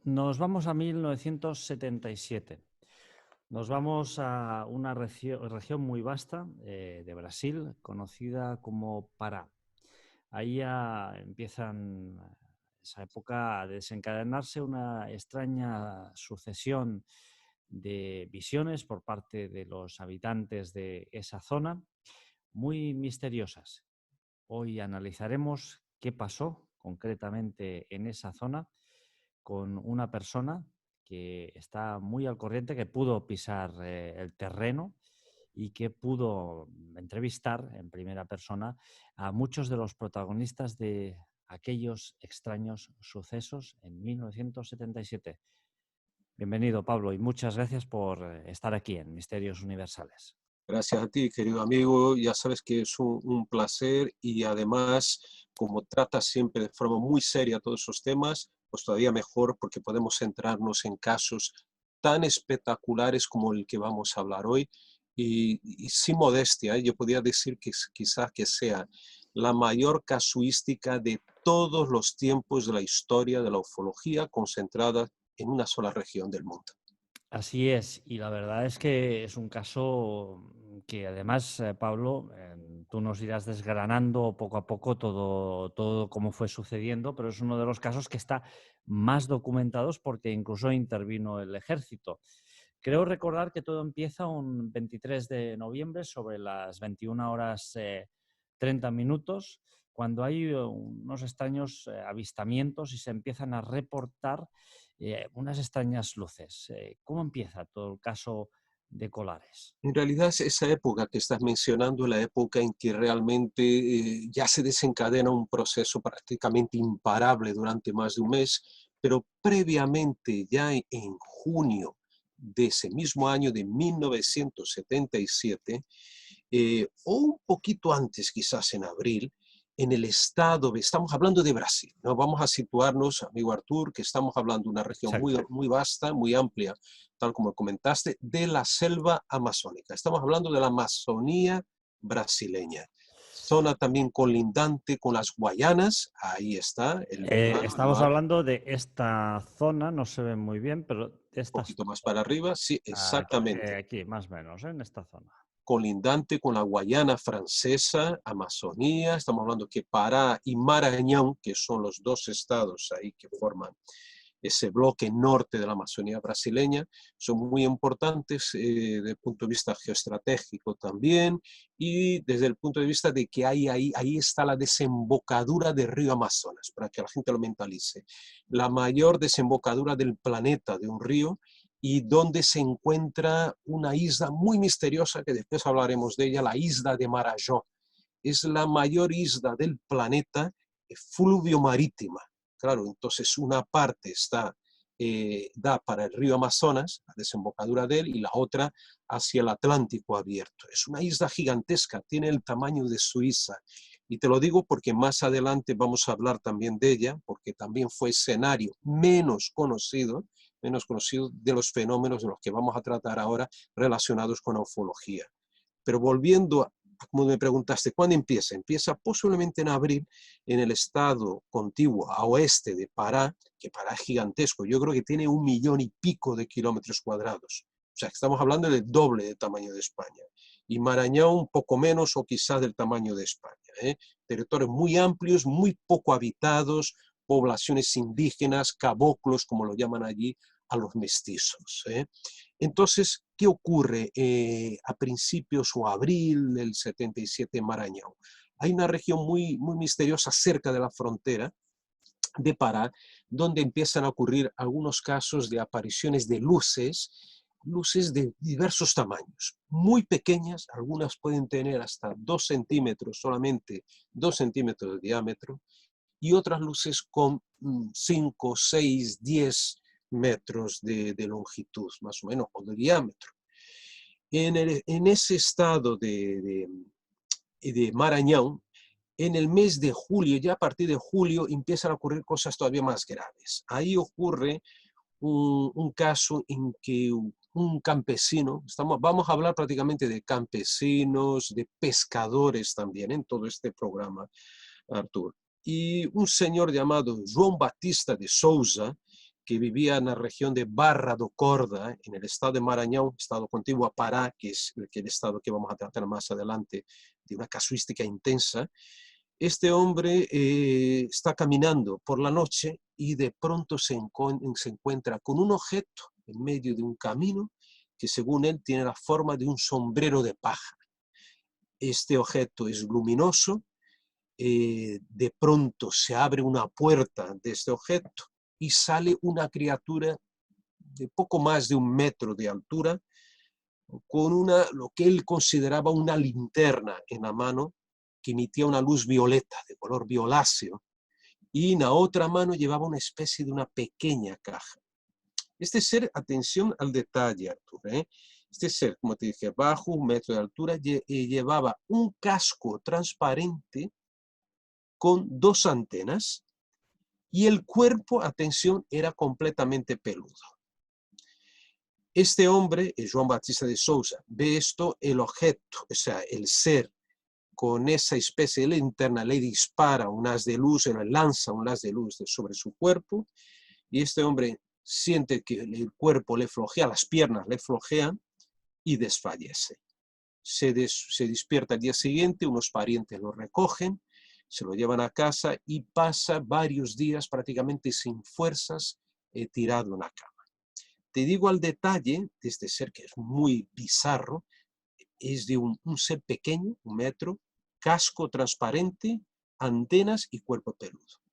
Nos vamos a 1977. Nos vamos a una región muy vasta de Brasil, conocida como Pará. Ahí ya empiezan esa época a desencadenarse una extraña sucesión de visiones por parte de los habitantes de esa zona, muy misteriosas. Hoy analizaremos qué pasó concretamente en esa zona con una persona que está muy al corriente, que pudo pisar el terreno y que pudo entrevistar en primera persona a muchos de los protagonistas de aquellos extraños sucesos en 1977. Bienvenido, Pablo, y muchas gracias por estar aquí en Misterios Universales. Gracias a ti, querido amigo. Ya sabes que es un placer y además, como tratas siempre de forma muy seria todos esos temas, pues todavía mejor porque podemos centrarnos en casos tan espectaculares como el que vamos a hablar hoy. Y sin modestia, yo podría decir que quizás que sea la mayor casuística de todos los tiempos de la historia de la ufología concentrada en una sola región del mundo. Así es, y la verdad es que es un caso que además, Pablo, tú nos irás desgranando poco a poco todo cómo fue sucediendo, pero es uno de los casos que está más documentados porque incluso intervino el ejército. Creo recordar que todo empieza un 23 de noviembre sobre las 21 horas 30 minutos, cuando hay unos extraños avistamientos y se empiezan a reportar unas extrañas luces. ¿Cómo empieza todo el caso de Colares? En realidad es esa época que estás mencionando, la época en que realmente ya se desencadena un proceso prácticamente imparable durante más de un mes, pero previamente, ya en junio de ese mismo año de 1977, o un poquito antes, quizás en abril, en el estado, estamos hablando de Brasil, ¿no? Vamos a situarnos, amigo Artur, que estamos hablando de una región muy, Exacto. muy vasta, muy amplia, tal como comentaste, de la selva amazónica. Estamos hablando de la Amazonía brasileña. Zona también colindante con las Guayanas, ahí está el Estamos mar, hablando de esta zona, no se ve muy bien, pero de un estas, poquito más para arriba, sí, exactamente. aquí, más o menos, en esta zona. Colindante con la Guayana Francesa, Amazonía, estamos hablando que Pará y Maranhão, que son los dos estados ahí que forman ese bloque norte de la Amazonía brasileña, son muy importantes desde el punto de vista geoestratégico también, y desde el punto de vista de que ahí está la desembocadura del río Amazonas, para que la gente lo mentalice. La mayor desembocadura del planeta de un río, y donde se encuentra una isla muy misteriosa, que después hablaremos de ella, la isla de Marajó. Es la mayor isla del planeta fluvio-marítima. Claro, entonces una parte da para el río Amazonas, la desembocadura de él, y la otra hacia el Atlántico abierto. Es una isla gigantesca, tiene el tamaño de Suiza. Y te lo digo porque más adelante vamos a hablar también de ella, porque también fue escenario menos conocido de los fenómenos de los que vamos a tratar ahora relacionados con la ufología. Pero volviendo a, como me preguntaste, ¿cuándo empieza? Empieza posiblemente en abril en el estado contiguo a oeste de Pará, que Pará es gigantesco, yo creo que tiene 1,000,000 y pico de kilómetros cuadrados. O sea, estamos hablando del doble de tamaño de España. Y Marañón un poco menos o quizás del tamaño de España. Territorios muy amplios, muy poco habitados, poblaciones indígenas, caboclos, como lo llaman allí, a los mestizos. Entonces, ¿qué ocurre a principios o abril del 77 en Maranhão? Hay una región muy, muy misteriosa cerca de la frontera de Pará, donde empiezan a ocurrir algunos casos de apariciones de luces de diversos tamaños, muy pequeñas, algunas pueden tener hasta 2 centímetros, solamente 2 centímetros de diámetro, y otras luces con 5, 6, 10 metros de longitud, más o menos, o de diámetro. En ese estado de Marañón, en el mes de julio, ya a partir de julio, empiezan a ocurrir cosas todavía más graves. Ahí ocurre un caso en que un campesino, vamos a hablar prácticamente de campesinos, de pescadores también en todo este programa, Artur. Y un señor llamado João Batista de Souza, que vivía en la región de Barra do Corda, en el estado de Maranhão, estado contiguo a Pará, que es el estado que vamos a tratar más adelante, de una casuística intensa. Este hombre está caminando por la noche y de pronto se encuentra con un objeto en medio de un camino que según él tiene la forma de un sombrero de paja. Este objeto es luminoso, de pronto se abre una puerta de este objeto y sale una criatura de poco más de 1 metro de altura, con lo que él consideraba una linterna en la mano, que emitía una luz violeta, de color violáceo, y en la otra mano llevaba una especie de una pequeña caja. Este ser, atención al detalle, Arturo, este ser, como te dije, bajo 1 metro de altura, llevaba un casco transparente con 2 antenas, y el cuerpo, atención, era completamente peludo. Este hombre, João Batista de Souza, ve esto, el objeto, o sea, el ser, con esa especie de linterna, le dispara un haz de luz, le lanza un haz de luz sobre su cuerpo, y este hombre siente que el cuerpo le flojea, las piernas le flojean, y desfallece. Se despierta al día siguiente, unos parientes lo recogen, se lo llevan a casa y pasa varios días prácticamente sin fuerzas, tirado en la cama. Te digo al detalle de este ser, que es muy bizarro, es de un ser pequeño, 1 metro, casco transparente, antenas y cuerpo peludo.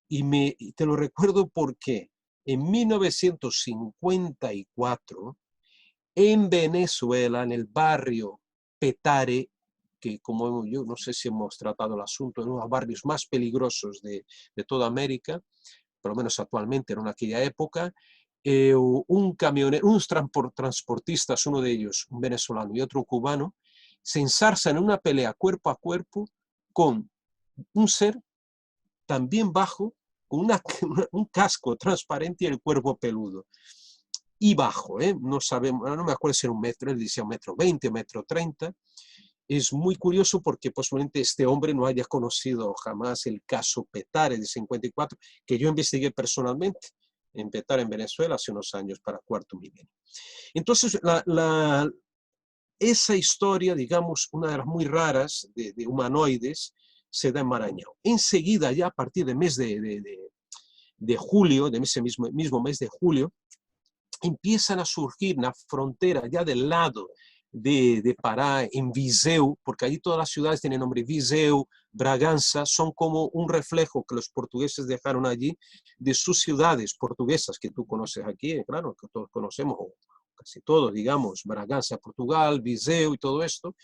Y te lo recuerdo porque en 1954, en Venezuela, en el barrio Petare, que como yo no sé si hemos tratado el asunto, en uno de los barrios más peligrosos de toda América, por lo menos actualmente, en aquella época, un camionero, unos transportistas, uno de ellos, un venezolano y otro cubano, se ensarzan en una pelea cuerpo a cuerpo con un ser también bajo, con un casco transparente y el cuerpo peludo. Y bajo, no sabemos, no me acuerdo si era 1 metro, él decía 1,20 m, 1,30 m. Es muy curioso porque posiblemente este hombre no haya conocido jamás el caso Petare de 54, que yo investigué personalmente en Petare, en Venezuela, hace unos años, para cuarto milenio. Entonces, esa historia, digamos, una de las muy raras de humanoides, se da en Maranhão. Enseguida, ya a partir del mes de julio, de ese mismo mes de julio, empiezan a surgir en la frontera, ya del lado de Pará, en Viseu, porque allí todas las ciudades tienen nombre, Viseu, Bragança, son como un reflejo que los portugueses dejaron allí de sus ciudades portuguesas, que tú conoces aquí, claro, que todos conocemos, o casi todos, digamos, Bragança, Portugal, Viseu y todo esto,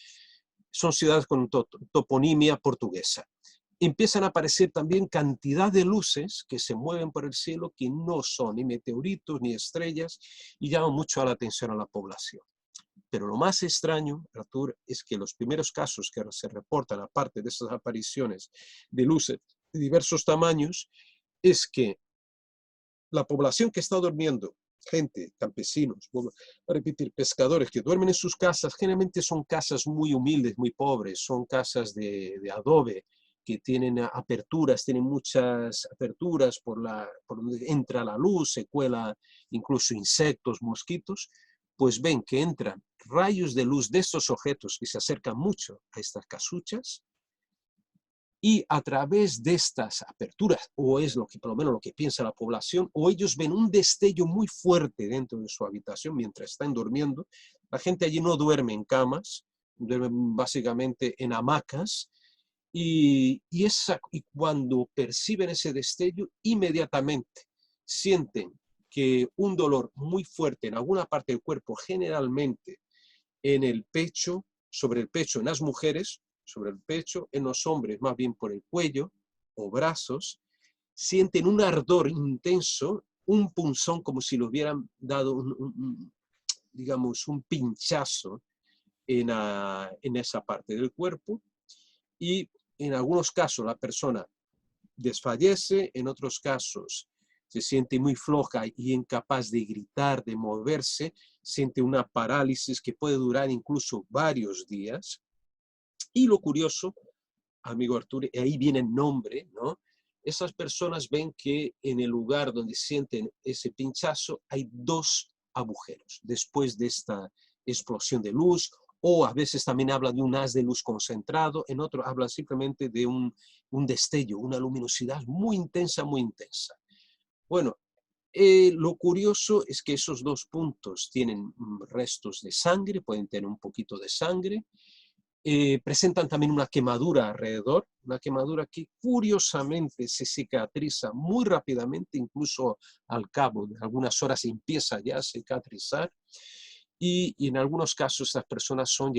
son ciudades con toponimia portuguesa. Empiezan a aparecer también cantidad de luces que se mueven por el cielo, que no son ni meteoritos ni estrellas, y llaman mucho la atención a la población. Pero lo más extraño, Artur, es que los primeros casos que se reportan, aparte de esas apariciones de luces de diversos tamaños, es que la población que está durmiendo, gente, campesinos, vuelvo a repetir, pescadores que duermen en sus casas, generalmente son casas muy humildes, muy pobres, son casas de adobe, que tienen aperturas, tienen muchas aperturas por donde entra la luz, se cuela incluso insectos, mosquitos, pues ven que entran rayos de luz de estos objetos que se acercan mucho a estas casuchas, y a través de estas aperturas, o es lo que por lo menos lo que piensa la población, o ellos ven un destello muy fuerte dentro de su habitación mientras están durmiendo. La gente allí no duerme en camas, duermen básicamente en hamacas, y cuando perciben ese destello, inmediatamente sienten que un dolor muy fuerte en alguna parte del cuerpo, generalmente en el pecho, sobre el pecho en las mujeres, sobre el pecho, en los hombres más bien por el cuello o brazos, sienten un ardor intenso, un punzón como si le hubieran dado digamos, un pinchazo en esa parte del cuerpo, y en algunos casos la persona desfallece, en otros casos se siente muy floja y incapaz de gritar, de moverse, siente una parálisis que puede durar incluso varios días. Y lo curioso, amigo Arturo, y ahí viene el nombre, ¿no? esas personas ven que en el lugar donde sienten ese pinchazo hay dos agujeros después de esta explosión de luz, o a veces también habla de un haz de luz concentrado, en otro habla simplemente de un destello, una luminosidad muy intensa, muy intensa. Bueno, lo curioso es que esos dos puntos tienen restos de sangre, pueden tener un poquito de sangre, presentan también una quemadura alrededor, una quemadura que curiosamente se cicatriza muy rápidamente, incluso al cabo de algunas horas empieza ya a cicatrizar. Y en algunos casos estas personas son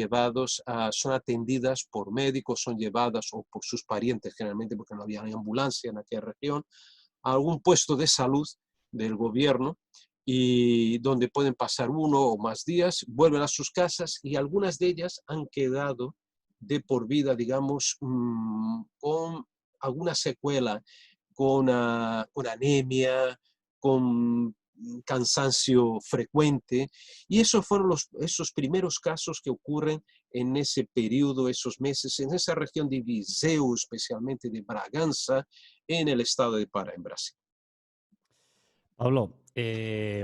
atendidas por médicos, son llevadas o por sus parientes generalmente porque no había ambulancia en aquella región, a algún puesto de salud del gobierno y donde pueden pasar 1 o más días, vuelven a sus casas y algunas de ellas han quedado de por vida, digamos, con alguna secuela, con anemia, con cansancio frecuente. Y esos fueron esos primeros casos que ocurren en ese periodo, esos meses, en esa región de Viseu, especialmente de Bragança, en el estado de Pará, en Brasil. Pablo,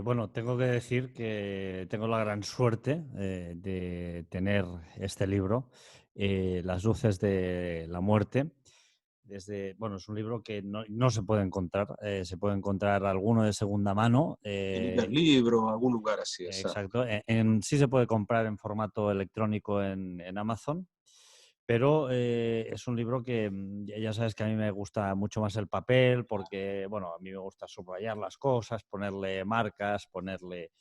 bueno, tengo que decir que tengo la gran suerte de tener este libro, Las luces de la muerte. Bueno, es un libro que no se puede encontrar, se puede encontrar alguno de segunda mano. En Iberlibro, algún lugar así, exacto. Exacto, sí se puede comprar en formato electrónico en Amazon. Pero es un libro que ya sabes que a mí me gusta mucho más el papel porque, bueno, a mí me gusta subrayar las cosas, ponerle marcas, ponerle...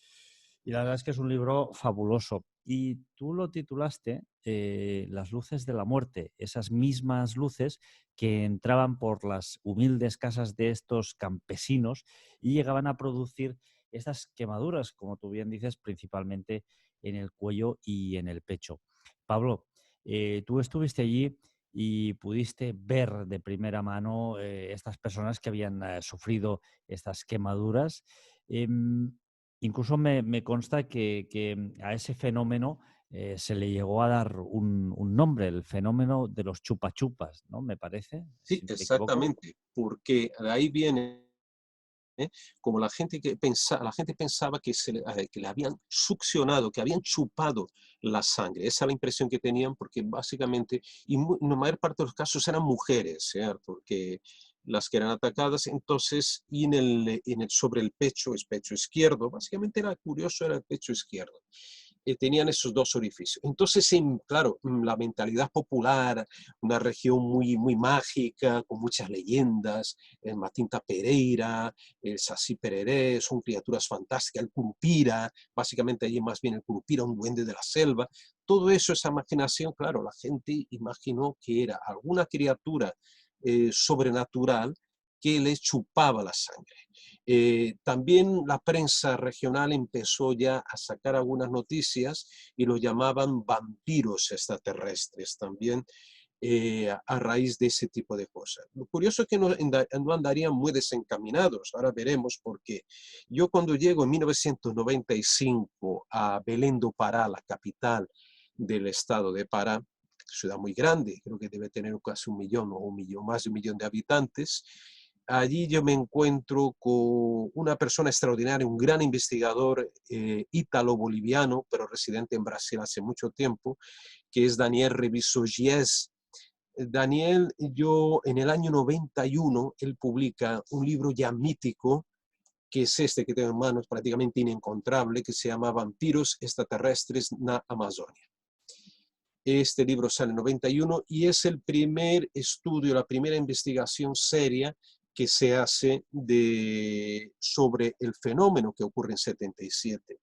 Y la verdad es que es un libro fabuloso. Y tú lo titulaste Las luces de la muerte, esas mismas luces que entraban por las humildes casas de estos campesinos y llegaban a producir estas quemaduras, como tú bien dices, principalmente en el cuello y en el pecho. Pablo, tú estuviste allí y pudiste ver de primera mano estas personas que habían sufrido estas quemaduras. Em, Incluso me consta que a ese fenómeno se le llegó a dar un nombre, el fenómeno de los chupa-chupas, ¿no? Me parece, Sí, si no me equivoco. exactamente, porque de ahí viene, como la gente pensaba que le habían succionado, que habían chupado la sangre. Esa es la impresión que tenían porque básicamente, y en la mayor parte de los casos eran mujeres, ¿cierto? Porque las que eran atacadas, entonces, y sobre el pecho, el pecho izquierdo, básicamente era curioso, era el pecho izquierdo. Tenían esos dos orificios. Entonces, claro, la mentalidad popular, una región muy, muy mágica, con muchas leyendas, el Matinta Pereira, el Saci Pereré, son criaturas fantásticas, el Curupira, básicamente allí más bien el Curupira, un duende de la selva. Todo eso, esa imaginación, claro, la gente imaginó que era alguna criatura sobrenatural que les chupaba la sangre. También la prensa regional empezó ya a sacar algunas noticias y lo llamaban vampiros extraterrestres también, a raíz de ese tipo de cosas. Lo curioso es que no andarían muy desencaminados, ahora veremos por qué. Yo cuando llego en 1995 a Belém do Pará, la capital del estado de Pará, ciudad muy grande, creo que debe tener casi 1 millón o más de 1 millón de habitantes. Allí yo me encuentro con una persona extraordinaria, un gran investigador ítalo-boliviano, pero residente en Brasil hace mucho tiempo, que es Daniel Reviso Gies. Daniel, en el año 91, él publica un libro ya mítico, que es este que tengo en manos, prácticamente inencontrable, que se llama Vampiros extraterrestres na Amazonia. Este libro sale en 91 y es el primer estudio, la primera investigación seria que se hace sobre el fenómeno que ocurre en 77.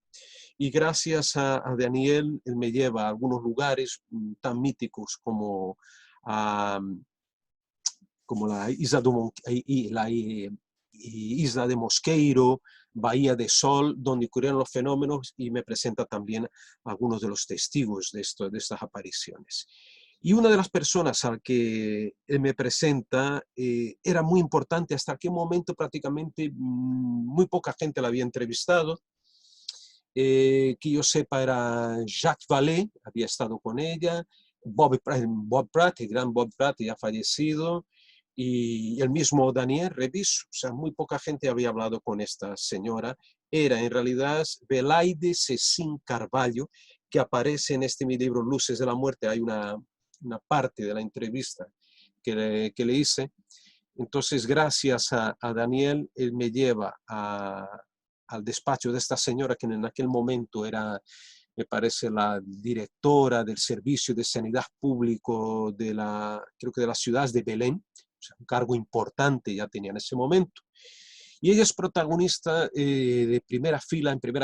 Y gracias a Daniel, él me lleva a algunos lugares tan míticos como la isla de Mosqueiro, Bahía de Sol, donde ocurrieron los fenómenos, y me presenta también algunos de los testigos de estas apariciones. Y una de las personas al que él me presenta era muy importante, hasta aquel momento prácticamente muy poca gente la había entrevistado. Que yo sepa era Jacques Vallée, había estado con ella, Bob Pratt, el gran Bob Pratt, ya fallecido, y el mismo Daniel Reviso. O sea, muy poca gente había hablado con esta señora. Era en realidad Belaide Cecín Carvalho, que aparece en este mi libro Luces de la Muerte. Hay una parte de la entrevista que le hice. Entonces, gracias a Daniel, él me lleva al despacho de esta señora, que en aquel momento era, me parece, la directora del Servicio de Sanidad Público creo que de la ciudad de Belén. O sea, un cargo importante ya tenía en ese momento. Y ella es protagonista de en primera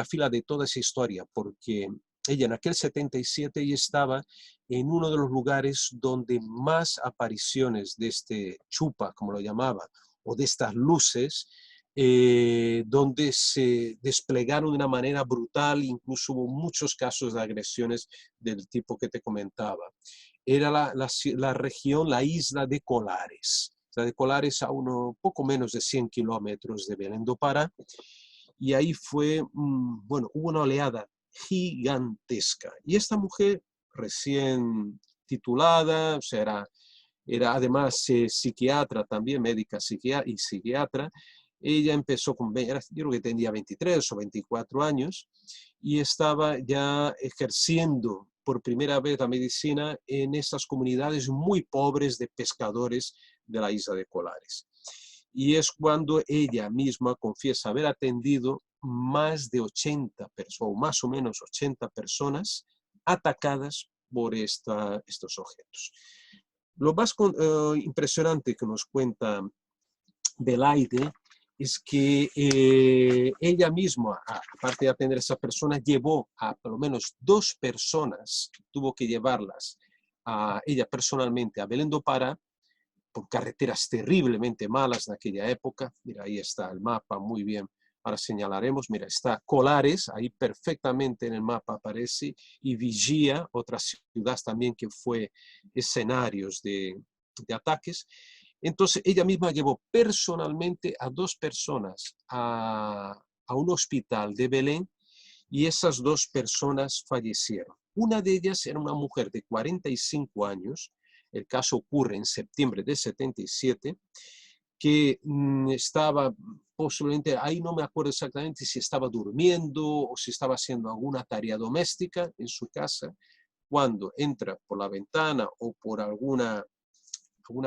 fila de toda esa historia, porque ella en aquel 77 ella estaba en uno de los lugares donde más apariciones de este chupa, como lo llamaba, o de estas luces, donde se desplegaron de una manera brutal, incluso hubo muchos casos de agresiones del tipo que te comentaba. Era la región, la isla de Colares. La de Colares a poco menos de 100 kilómetros de Belém do Pará, y ahí fue, bueno, hubo una oleada gigantesca. Y esta mujer recién titulada, o sea, era además psiquiatra también, médica y psiquiatra. Ella empezó yo creo que tenía 23 o 24 años y estaba ya ejerciendo por primera vez la medicina en esas comunidades muy pobres de pescadores de la isla de Colares. Y es cuando ella misma confiesa haber atendido más de 80 personas, o más o menos 80 personas atacadas por estos objetos. Lo más impresionante que nos cuenta Belaide es que ella misma, aparte de atender a esa persona, llevó a por lo menos 2 personas, tuvo que llevarlas a ella personalmente a Belém do Pará, por carreteras terriblemente malas de aquella época. Mira, ahí está el mapa, muy bien. Ahora señalaremos, mira, está Colares, ahí perfectamente en el mapa aparece, y Vigia, otra ciudad también que fue escenarios de ataques. Entonces, ella misma llevó personalmente a 2 personas a un hospital de Belén, y esas 2 personas fallecieron. Una de ellas era una mujer de 45 años, el caso ocurre en septiembre de 77, que estaba posiblemente, ahí no me acuerdo exactamente si estaba durmiendo o si estaba haciendo alguna tarea doméstica en su casa, cuando entra por la ventana o por alguna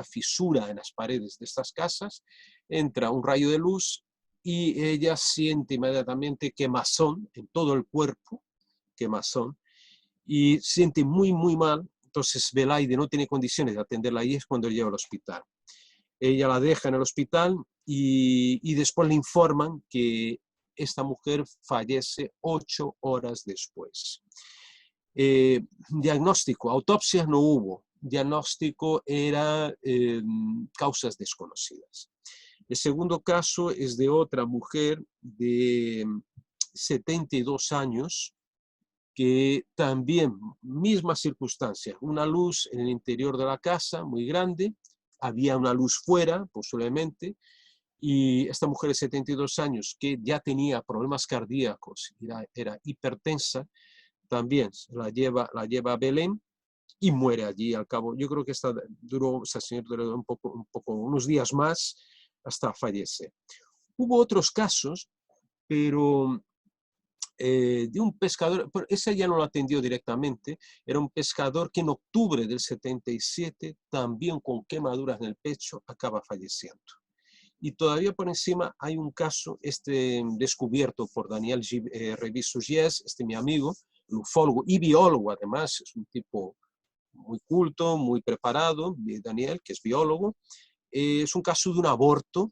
fisura en las paredes de estas casas, entra un rayo de luz y ella siente inmediatamente quemazón en todo el cuerpo, quemazón, y siente muy, muy mal. Entonces Belaide no tiene condiciones de atenderla y es cuando lleva al hospital. Ella la deja en el hospital y después le informan que esta mujer fallece 8 horas después. Diagnóstico, autopsias no hubo. Diagnóstico era causas desconocidas. El segundo caso es de otra mujer de 72 años, que también, mismas circunstancias, una luz en el interior de la casa muy grande, había una luz fuera, posiblemente, y esta mujer de 72 años, que ya tenía problemas cardíacos, era hipertensa, también la lleva a Belén y muere allí al cabo. Yo creo que esa señora duró unos días más hasta fallece. Hubo otros casos, pero de un pescador, pero ese ya no lo atendió directamente, era un pescador que en octubre del 77, también con quemaduras en el pecho, acaba falleciendo. Y todavía por encima hay un caso descubierto por Daniel Reviso Gies, mi amigo, ufólogo y biólogo además, es un tipo muy culto, muy preparado, Daniel, que es biólogo. Es un caso de un aborto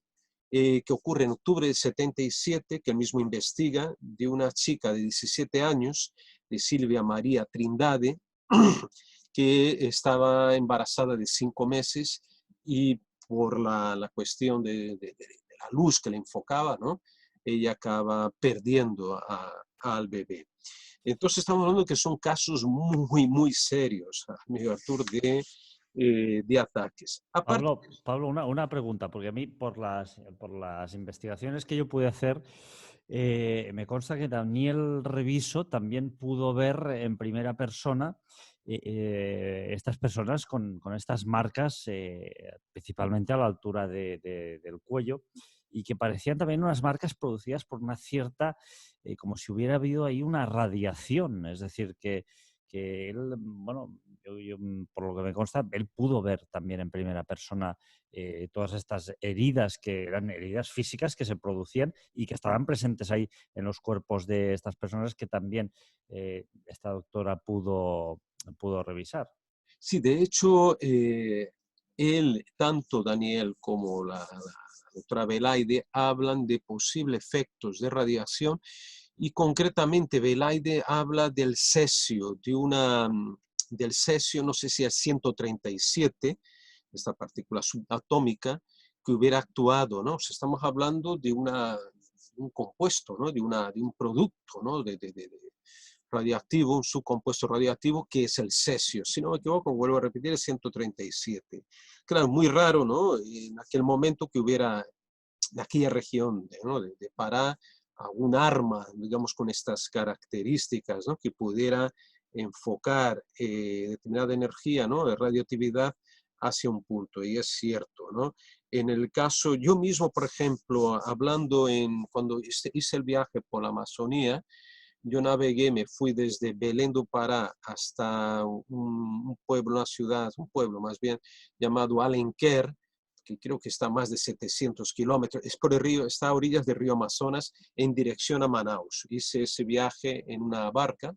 que ocurre en octubre del 77, que él mismo investiga, de una chica de 17 años, de Silvia María Trindade, que estaba embarazada de 5 meses y por la cuestión de la luz que le enfocaba, ¿no? Ella acaba perdiendo al bebé. Entonces estamos hablando que son casos muy, muy serios, amigo Artur, de ataques. Aparte, Pablo, una pregunta, porque a mí por las investigaciones que yo pude hacer, me consta que Daniel Reviso también pudo ver en primera persona estas personas con estas marcas, principalmente a la altura del cuello, y que parecían también unas marcas producidas por una cierta, como si hubiera habido ahí una radiación, es decir, que él, bueno, por lo que me consta, él pudo ver también en primera persona todas estas heridas, que eran heridas físicas que se producían y que estaban presentes ahí en los cuerpos de estas personas, que también esta doctora pudo revisar. Sí, de hecho, él, tanto Daniel como la doctora Belaide, hablan de posibles efectos de radiación y concretamente Belaide habla del cesio, del cesio, no sé si es 137, esta partícula subatómica, que hubiera actuado, ¿no? O sea, estamos hablando de un compuesto, ¿no? De un producto, ¿no? Radiactivo, un subcompuesto radiactivo que es el cesio. Si no me equivoco, vuelvo a repetir, es 137. Claro, muy raro, ¿no? En aquel momento que hubiera en aquella región, ¿no? de Pará, algún arma, digamos, con estas características, ¿no? Que pudiera enfocar determinada energía, ¿no? De radioactividad hacia un punto, y es cierto, ¿no? En el caso, yo mismo, por ejemplo, cuando hice el viaje por la Amazonía, yo navegué, me fui desde Belém do Pará hasta un pueblo, una ciudad, un pueblo más bien, llamado Alenquer, que creo que está a más de 700 kilómetros, es por el río, está a orillas del río Amazonas, en dirección a Manaus. Hice ese viaje en una barca.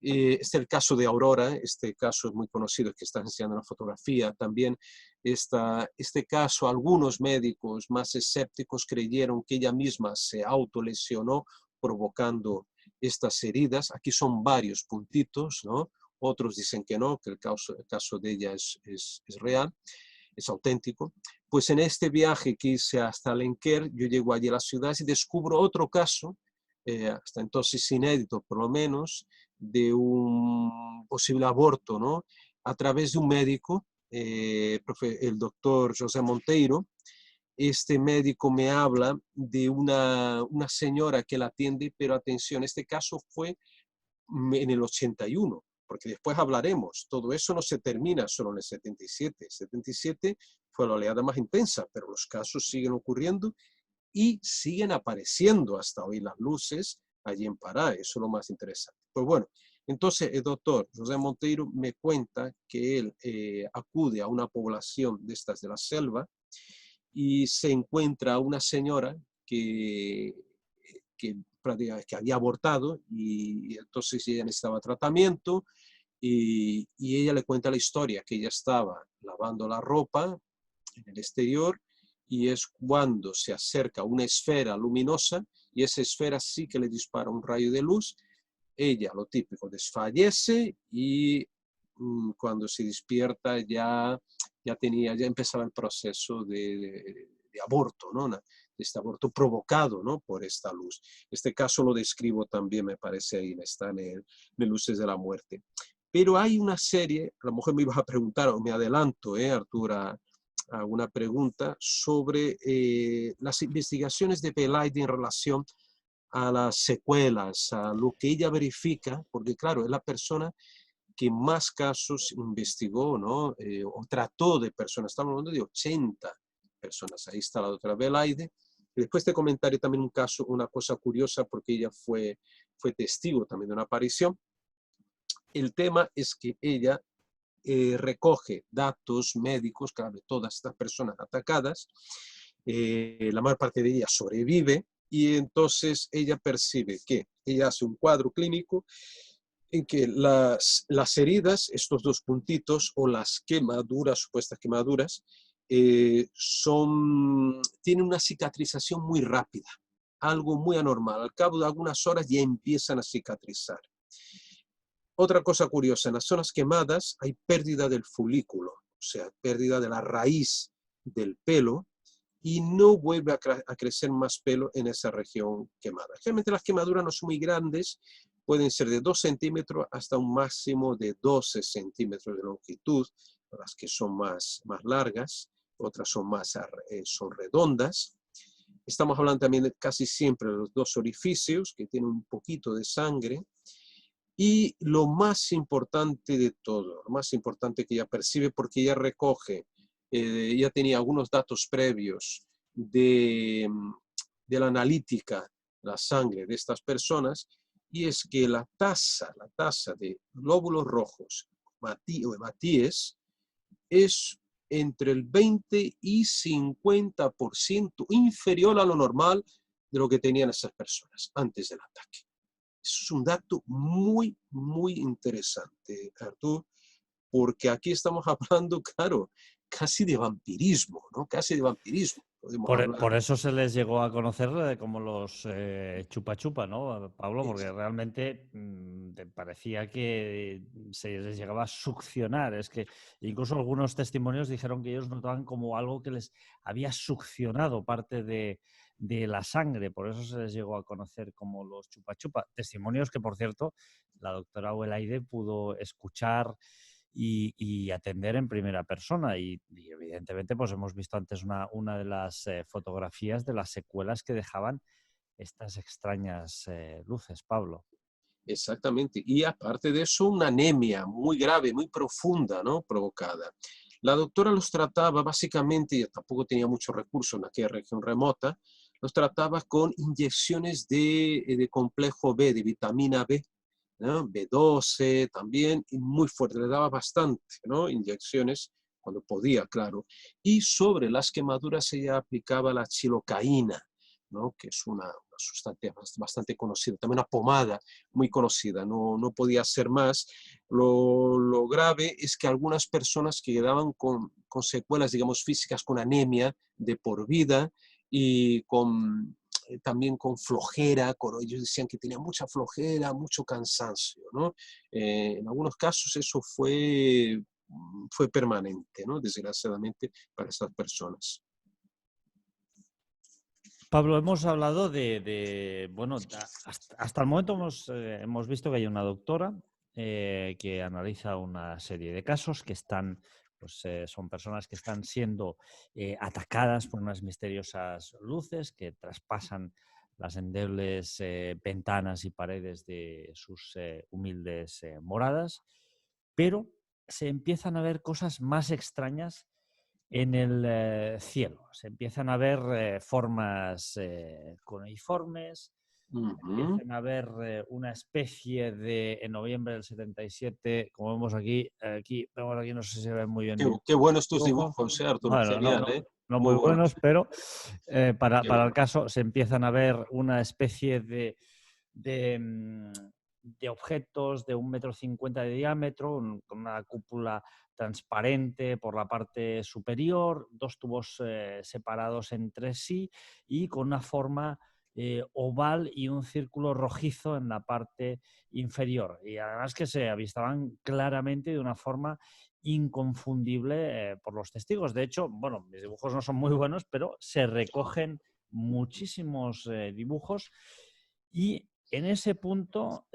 Este es el caso de Aurora, este caso es muy conocido, que está enseñando en la fotografía. También este caso, algunos médicos más escépticos creyeron que ella misma se autolesionó provocando estas heridas. Aquí son varios puntitos, ¿no? Otros dicen que no, que el caso de ella es real, es auténtico. Pues en este viaje que hice hasta Lenquer, yo llego allí a la ciudad y descubro otro caso, hasta entonces inédito por lo menos, de un posible aborto, ¿no? A través de un médico, el doctor José Monteiro. Este médico me habla de una señora que la atiende, pero atención, este caso fue en el 81, porque después hablaremos, todo eso no se termina solo en el 77. 77 fue la oleada más intensa, pero los casos siguen ocurriendo y siguen apareciendo hasta hoy las luces allí en Pará. Eso es lo más interesante. Pues bueno, entonces el doctor José Monteiro me cuenta que él acude a una población de estas de la selva y se encuentra a una señora que, que había abortado, y entonces ella necesitaba tratamiento, y ella le cuenta la historia, que ella estaba lavando la ropa en el exterior y es cuando se acerca una esfera luminosa y esa esfera sí que le dispara un rayo de luz. Ella, lo típico, desfallece y cuando se despierta ya empezaba el proceso de aborto, ¿no? Este aborto provocado, ¿no? Por esta luz. Este caso lo describo también, me parece, ahí está en Luces de la Muerte. Pero hay una serie, a lo mejor me ibas a preguntar, o me adelanto, Artur, a una pregunta sobre las investigaciones de Belaide en relación a las secuelas, a lo que ella verifica, porque claro, es la persona que más casos investigó, ¿no? O trató de personas, estamos hablando de 80 personas. Ahí está la doctora Belaide. Y después te comentaré también un caso, una cosa curiosa, porque ella fue testigo también de una aparición. El tema es que ella recoge datos médicos, claro, de todas estas personas atacadas. La mayor parte de ellas sobrevive y entonces ella percibe que ella hace un cuadro clínico en que las heridas, estos dos puntitos o las quemaduras, supuestas quemaduras, tienen una cicatrización muy rápida, algo muy anormal. Al cabo de algunas horas ya empiezan a cicatrizar. Otra cosa curiosa, en las zonas quemadas hay pérdida del folículo, o sea, pérdida de la raíz del pelo, y no vuelve a crecer más pelo en esa región quemada. Realmente las quemaduras no son muy grandes, pueden ser de 2 centímetros hasta un máximo de 12 centímetros de longitud, las que son más largas, otras son redondas. Estamos hablando también casi siempre de los dos orificios, que tienen un poquito de sangre, Y lo más importante de todo, lo más importante que ella percibe, porque ella recoge, ya tenía algunos datos previos de la analítica, la sangre de estas personas, y es que la tasa de glóbulos rojos o hematíes es entre el 20 y 50% inferior a lo normal de lo que tenían esas personas antes del ataque. Eso es un dato muy, muy interesante, Artur, porque aquí estamos hablando, claro, casi de vampirismo, ¿no? Casi de vampirismo, podemos hablar. Por eso se les llegó a conocer como los chupa chupa, ¿no, Pablo? Porque Es, realmente te parecía que se les llegaba a succionar. Es que incluso algunos testimonios dijeron que ellos notaban como algo que les había succionado parte de la sangre. Por eso se les llegó a conocer como los chupa chupa. Testimonios que, por cierto, la doctora Welaide pudo escuchar y atender en primera persona. Y evidentemente pues hemos visto antes una de las fotografías de las secuelas que dejaban estas extrañas luces, Pablo. exactamente. Y aparte de eso, una anemia muy grave, muy profunda, ¿no? Provocada. La doctora los trataba básicamente, y tampoco tenía muchos recursos en aquella región remota, los trataba con inyecciones de complejo B, de vitamina B, ¿no? B12 también, y muy fuerte, le daba bastante, ¿no? Inyecciones cuando podía, claro. Y sobre las quemaduras ella aplicaba la xilocaína, ¿no? Que es una sustancia bastante conocida, también una pomada muy conocida, no podía ser más. Lo grave es que algunas personas que quedaban con secuelas, digamos, físicas, con anemia de por vida y también con flojera, ellos decían que tenía mucha flojera, mucho cansancio, ¿no? En algunos casos eso fue permanente, ¿no? Desgraciadamente para estas personas. Pablo, hemos hablado bueno, hasta el momento hemos visto que hay una doctora que analiza una serie de casos que están, pues son personas que están siendo atacadas por unas misteriosas luces que traspasan las endebles ventanas y paredes de sus humildes moradas, pero se empiezan a ver cosas más extrañas en el cielo. Se empiezan a ver formas cuneiformes, Ujú. empiezan a ver una especie de, en noviembre del 77, como vemos vemos aquí, no sé si se ven muy bien Qué buenos tus dibujo. dibujos, Arturo. Bueno, Genial, ¿eh? no Muy muy buenos, buenos. pero Qué para el bueno. caso se empiezan a ver una especie de, mm, de objetos de 1,50 m de diámetro, con una cúpula transparente por la parte superior, dos tubos separados entre sí y con una forma oval y un círculo rojizo en la parte inferior. Y además que se avistaban claramente de una forma inconfundible por los testigos. De hecho, bueno, mis dibujos no son muy buenos, pero se recogen muchísimos dibujos y en ese punto,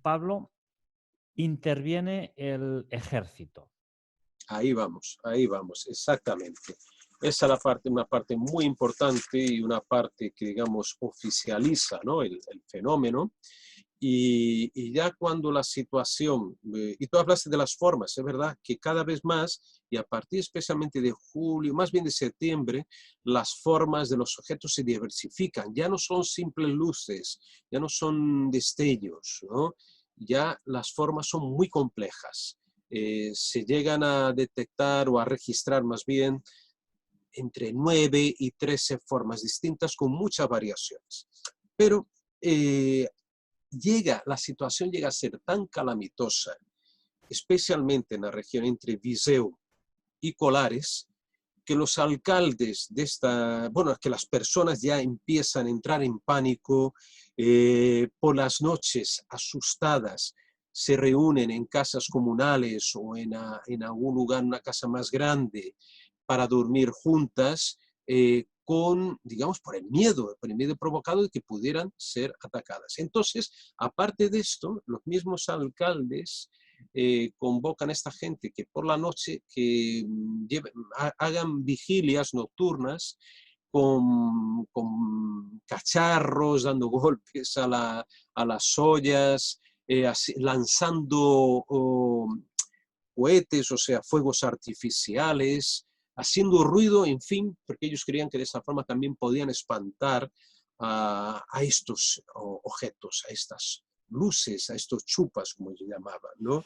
Pablo, interviene el ejército. Ahí vamos, exactamente. Esa es una parte muy importante y una parte que, digamos, oficializa, ¿no? el fenómeno. Y ya cuando la situación, y tú hablaste de las formas, es verdad que cada vez más, y a partir especialmente de julio, más bien de septiembre, las formas de los objetos se diversifican, ya no son simples luces, ya no son destellos, ¿no? Ya las formas son muy complejas. Se llegan a detectar o a registrar más bien entre 9 y 13 formas distintas con muchas variaciones. Pero la situación llega a ser tan calamitosa, especialmente en la región entre Viseu y Colares, que los alcaldes que las personas ya empiezan a entrar en pánico, por las noches asustadas, se reúnen en casas comunales o en algún lugar, una casa más grande, para dormir juntas, digamos, por el miedo provocado de que pudieran ser atacadas. Entonces, aparte de esto, los mismos alcaldes convocan a esta gente que por la noche hagan vigilias nocturnas con cacharros, dando golpes a las ollas, lanzando cohetes, o sea, fuegos artificiales, haciendo ruido, en fin, porque ellos creían que de esa forma también podían espantar a estos objetos, a estas luces, a estos chupas, como se llamaban, ¿no?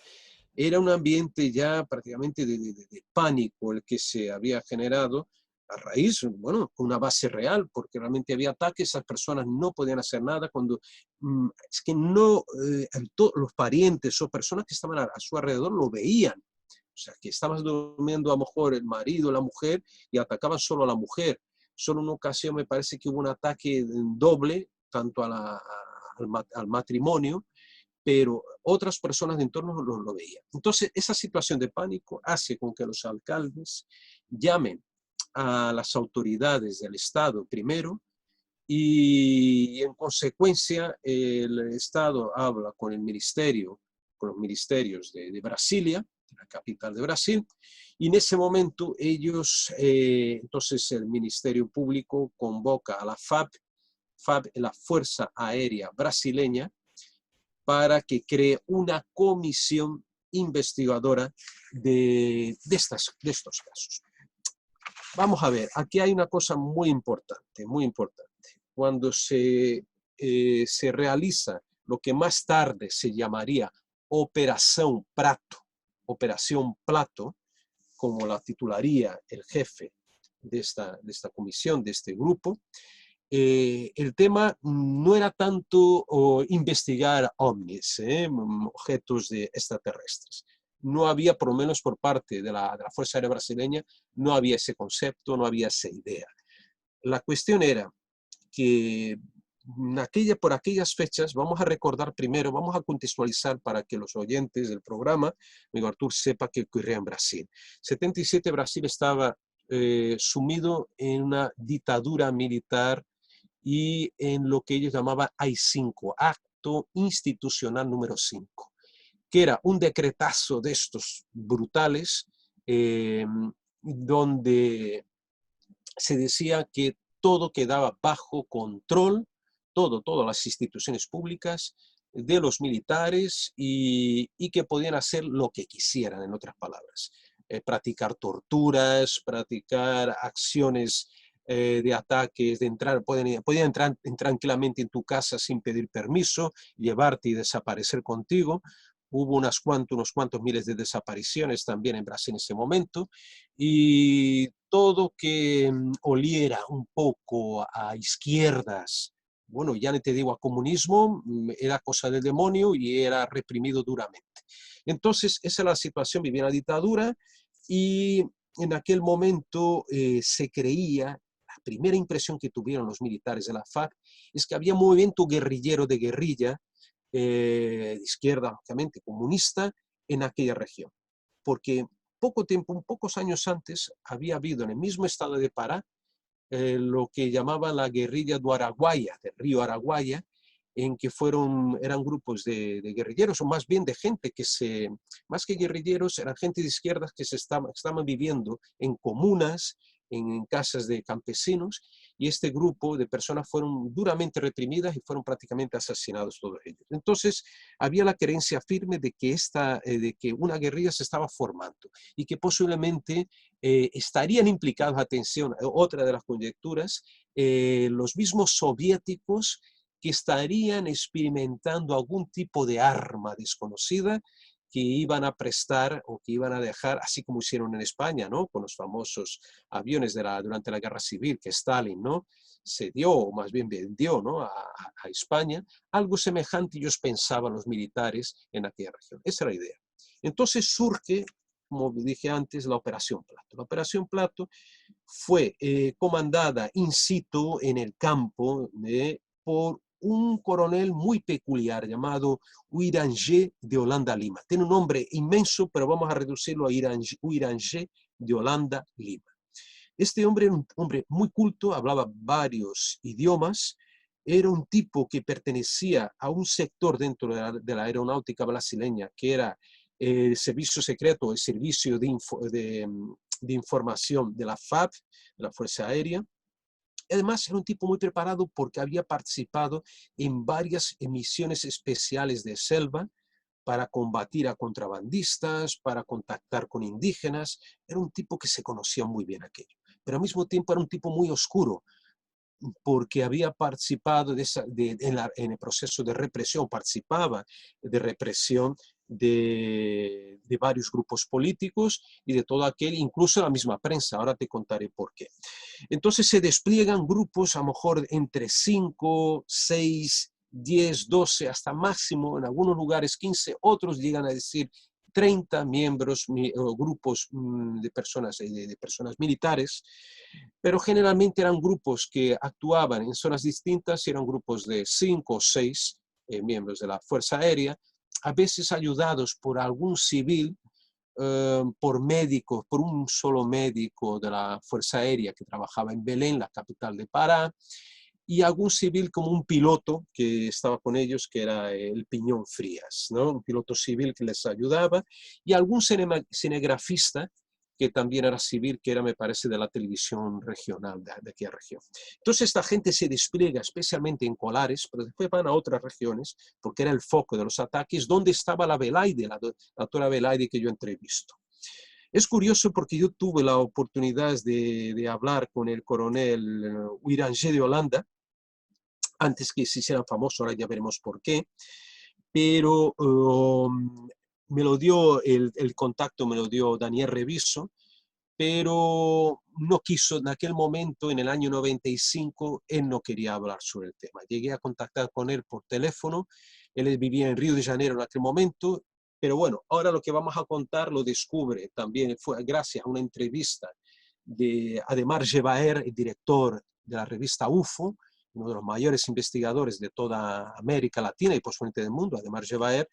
Era un ambiente ya prácticamente de pánico el que se había generado a raíz, bueno, con una base real, porque realmente había ataques, esas personas no podían hacer nada cuando es que no, los parientes o personas que estaban a su alrededor lo veían. O sea, que estabas durmiendo a lo mejor el marido, la mujer, y atacaban solo a la mujer. Solo en una ocasión me parece que hubo un ataque doble, tanto al matrimonio, pero otras personas de entorno lo veían. Entonces, esa situación de pánico hace con que los alcaldes llamen a las autoridades del Estado primero y en consecuencia el Estado habla con el ministerio, con los ministerios de Brasilia, la capital de Brasil, y en ese momento ellos, entonces el Ministerio Público convoca a la FAB, la Fuerza Aérea Brasileña, para que cree una comisión investigadora de estos casos. Vamos a ver, aquí hay una cosa muy importante, muy importante. Cuando se realiza lo que más tarde se llamaría Operación Plato, como la titularía el jefe de esta comisión, de este grupo, el tema no era tanto investigar ovnis, objetos extraterrestres. No había, por lo menos por parte de la Fuerza Aérea Brasileña, no había ese concepto, no había esa idea. La cuestión era que por aquellas fechas, vamos a recordar primero, vamos a contextualizar para que los oyentes del programa, amigo Artur, sepa qué ocurría en Brasil. 77 Brasil estaba sumido en una dictadura militar y en lo que ellos llamaban AI-5, Acto Institucional número 5, que era un decretazo de estos brutales, donde se decía que todo quedaba bajo control, todas las instituciones públicas, de los militares y que podían hacer lo que quisieran, en otras palabras. Practicar torturas, practicar acciones de ataques, podían entrar tranquilamente en tu casa sin pedir permiso, llevarte y desaparecer contigo. Hubo unos cuantos miles de desapariciones también en Brasil en ese momento, y todo que oliera un poco a izquierdas, bueno, ya no te digo a comunismo, era cosa del demonio y era reprimido duramente. Entonces, esa es la situación, vivía la dictadura y en aquel momento se creía, la primera impresión que tuvieron los militares de la FARC es que había un movimiento guerrillero de guerrilla, de izquierda, obviamente, comunista, en aquella región. Porque pocos años antes, había habido en el mismo estado de Pará lo que llamaban la guerrilla do Araguaia, del río Araguaia, en que eran grupos de guerrilleros, o más bien de gente más que guerrilleros, eran gente de izquierdas que estaban viviendo en comunas, en casas de campesinos, y este grupo de personas fueron duramente reprimidas y fueron prácticamente asesinados todos ellos. Entonces, había la creencia firme de que una guerrilla se estaba formando y que posiblemente estarían implicados, atención, otra de las conjeturas, los mismos soviéticos que estarían experimentando algún tipo de arma desconocida que iban a prestar o que iban a dejar, así como hicieron en España, ¿no? Con los famosos aviones durante la Guerra Civil, que Stalin, ¿no? Se dio, o más bien vendió, ¿no? a España. Algo semejante ellos pensaban los militares en aquella región. Esa era la idea. Entonces surge, como dije antes, la Operación Plato. La Operación Plato fue comandada in situ en el campo por un coronel muy peculiar llamado Uiranger de Holanda Lima. Tiene un nombre inmenso, pero vamos a reducirlo a Uiranger de Holanda Lima. Este hombre era un hombre muy culto, hablaba varios idiomas, era un tipo que pertenecía a un sector dentro de la aeronáutica brasileña, que era el servicio secreto, el servicio de información de la FAB, de la Fuerza Aérea. además era un tipo muy preparado porque había participado en varias misiones especiales de selva para combatir a contrabandistas, para contactar con indígenas. Era un tipo que se conocía muy bien aquello, pero al mismo tiempo era un tipo muy oscuro, porque había participado en el proceso de represión, participaba de represión de varios grupos políticos y de todo aquel, incluso la misma prensa. Ahora te contaré por qué. Entonces se despliegan grupos a lo mejor entre 5, 6, 10, 12, hasta máximo en algunos lugares 15, otros llegan a decir 30 miembros o grupos de personas militares, pero generalmente eran grupos que actuaban en zonas distintas, eran grupos de 5 o 6 miembros de la Fuerza Aérea, a veces ayudados por algún civil, por médicos, por un solo médico de la Fuerza Aérea que trabajaba en Belén, la capital de Pará, y algún civil como un piloto que estaba con ellos, que era el Piñón Frías, ¿no? Un piloto civil que les ayudaba, y algún cinegrafista que también era civil, que era, me parece, de la televisión regional de aquella región. Entonces esta gente se despliega especialmente en Colares, pero después van a otras regiones, porque era el foco de los ataques, donde estaba la Belaide, la doctora Belaide que yo entrevisto. Es curioso porque yo tuve la oportunidad de hablar con el coronel Huiranger de Holanda, antes que se hicieran famosos, ahora ya veremos por qué, pero me lo dio, el contacto me lo dio Daniel Reviso, pero no quiso, en aquel momento, en el año 95, él no quería hablar sobre el tema. Llegué a contactar con él por teléfono, él vivía en Río de Janeiro en aquel momento, pero bueno, ahora lo que vamos a contar lo descubre también, fue gracias a una entrevista de Ademar Jebaer, el director de la revista UFO, uno de los mayores investigadores de toda América Latina y posiblemente del mundo. Ademar Jebaer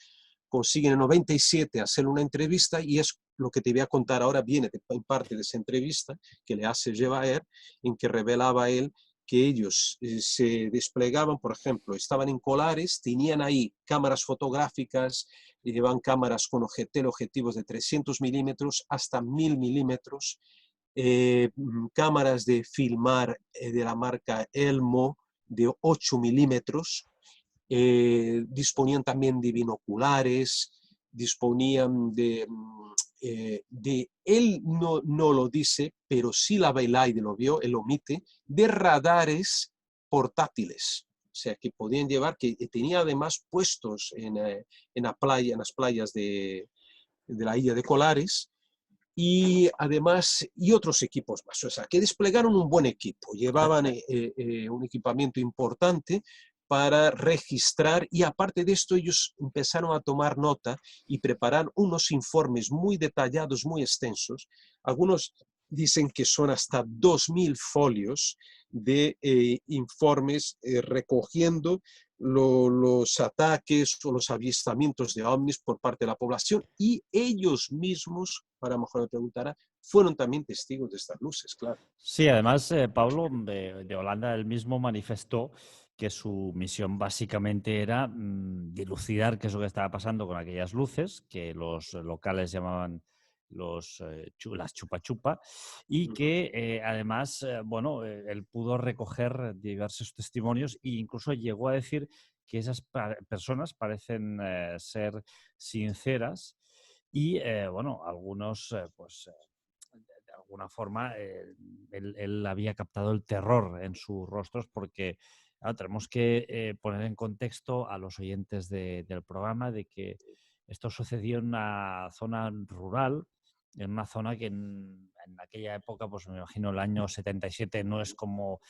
consigue en el 97 hacer una entrevista, y es lo que te voy a contar ahora, viene en parte de esa entrevista que le hace Jebaer, en que revelaba él que ellos se desplegaban, por ejemplo, estaban en Colares, tenían ahí cámaras fotográficas, llevaban cámaras con teleobjetivos de 300 milímetros hasta 1000 milímetros, cámaras de filmar de la marca Elmo de 8 milímetros, disponían también de binoculares, disponían él no lo dice, pero sí la Belaide lo vio, él lo omite, de radares portátiles. O sea, que podían llevar, que tenía además puestos en la playa, en las playas de la isla de Colares, y además, y otros equipos más. O sea, que desplegaron un buen equipo, llevaban un equipamiento importante para registrar, y aparte de esto ellos empezaron a tomar nota y preparar unos informes muy detallados, muy extensos. Algunos dicen que son hasta 2000 folios de informes recogiendo los ataques o los avistamientos de ovnis por parte de la población, y ellos mismos, para mejor me preguntara, fueron también testigos de estas luces, claro. Sí, además, Pablo de Holanda él mismo manifestó que su misión básicamente era dilucidar qué es lo que estaba pasando con aquellas luces, que los locales llamaban las chupa chupa, y que además, bueno, él pudo recoger diversos testimonios e incluso llegó a decir que esas personas parecen ser sinceras y, bueno, algunos, pues de alguna forma, él había captado el terror en sus rostros porque claro, tenemos que poner en contexto a los oyentes del programa de que esto sucedió en una zona rural, en una zona que en aquella época, pues me imagino el año 77 no es como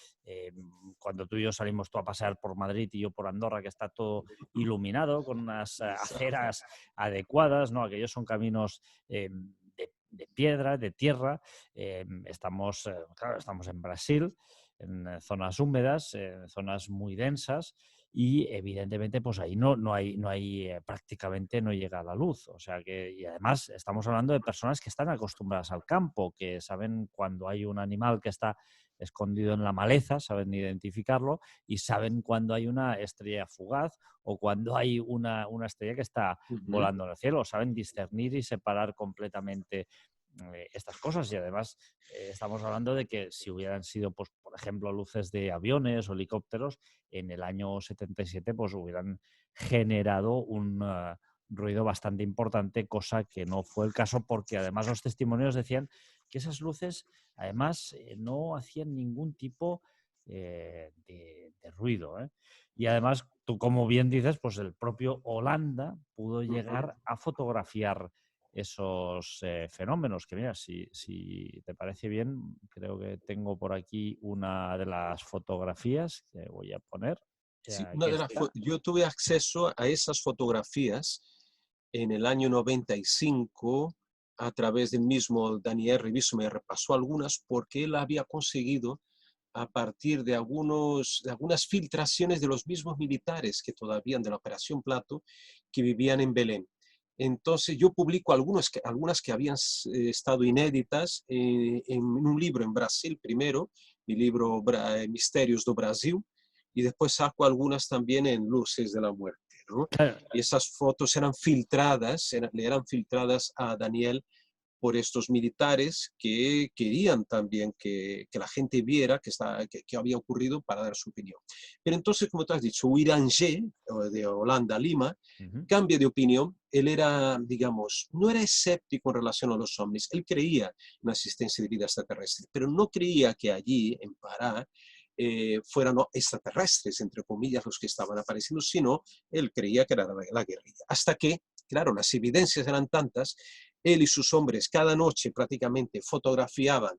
cuando tú y yo salimos tú a pasear por Madrid y yo por Andorra, que está todo iluminado con unas aceras adecuadas, ¿no? Aquellos son caminos de piedra, de tierra. Claro, estamos en Brasil, en zonas húmedas, en zonas muy densas, y evidentemente pues ahí no hay prácticamente no llega la luz. O sea que, y además estamos hablando de personas que están acostumbradas al campo, que saben cuando hay un animal que está escondido en la maleza, saben identificarlo, y saben cuando hay una estrella fugaz o cuando hay una estrella que está volando en el cielo, saben discernir y separar completamente estas cosas. Y además estamos hablando de que si hubieran sido, pues, por ejemplo, luces de aviones o helicópteros, en el año 77 pues hubieran generado un ruido bastante importante, cosa que no fue el caso, porque además los testimonios decían que esas luces además no hacían ningún tipo de ruido, ¿eh? Y además, tú como bien dices, pues el propio Holanda pudo Ujú. llegar a fotografiar esos fenómenos. Que mira, si te parece bien, creo que tengo por aquí una de las fotografías que voy a poner. Sí, Aquí está. yo tuve acceso a esas fotografías en el año 95 a través del mismo Daniel Reviso, me repasó algunas porque él había conseguido a partir de algunas filtraciones de los mismos militares que todavía de la Operación Plato, que vivían en Belén. Entonces yo publico algunas que habían estado inéditas en un libro en Brasil primero, mi libro Mistérios do Brasil, y después saco algunas también en Luces de la Muerte, ¿no? Claro. Y esas fotos le eran filtradas a Daniel por estos militares que querían también que la gente viera que había ocurrido para dar su opinión. Pero entonces, como tú has dicho, Iranger, de Holanda a Lima, Ujú. cambia de opinión. Él era, digamos, no era escéptico en relación a los ovnis, él creía en la existencia de vida extraterrestre, pero no creía que allí, en Pará, fueran extraterrestres, entre comillas, los que estaban apareciendo, sino él creía que era la guerrilla. Hasta que, claro, las evidencias eran tantas, él y sus hombres cada noche prácticamente fotografiaban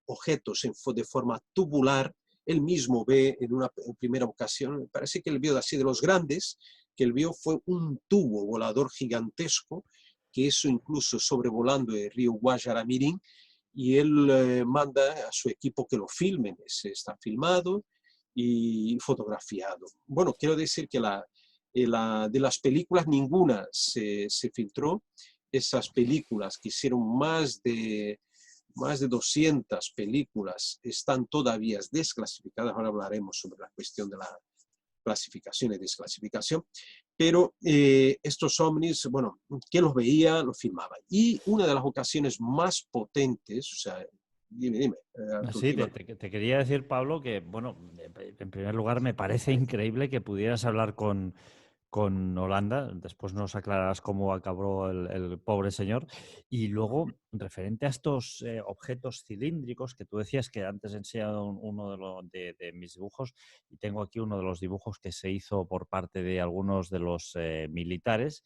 objetos de forma tubular. Él mismo ve en una primera ocasión, me parece que él vio así de los grandes, que él vio fue un tubo volador gigantesco, que eso incluso sobrevolando el río Guajaramirín, y él manda a su equipo que lo filmen. Se está filmado y fotografiado. Bueno, quiero decir que de las películas ninguna se filtró. Esas películas que hicieron más de 200 películas están todavía desclasificadas. Ahora hablaremos sobre la cuestión de la clasificación y desclasificación. Pero estos ovnis, bueno, quien los veía, los filmaba. Y una de las ocasiones más potentes, o sea, dime, Arturo, Sí, ¿qué iba a te quería decir, Pablo, que, bueno, en primer lugar, me parece increíble que pudieras hablar con Holanda. Después nos aclararás cómo acabó el pobre señor. Y luego, referente a estos objetos cilíndricos que tú decías, que antes he enseñado uno de mis dibujos, y tengo aquí uno de los dibujos que se hizo por parte de algunos de los militares.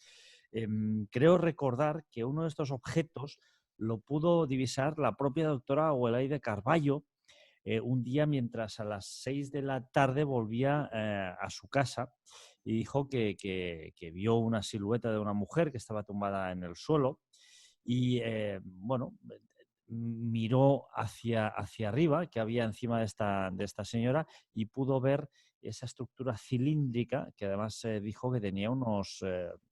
Creo recordar que uno de estos objetos lo pudo divisar la propia doctora Huelaide Carballo un día mientras a las 6 de la tarde volvía a su casa, y dijo que vio una silueta de una mujer que estaba tumbada en el suelo y, bueno, miró hacia arriba, que había encima de esta señora, y pudo ver esa estructura cilíndrica que además dijo que tenía unos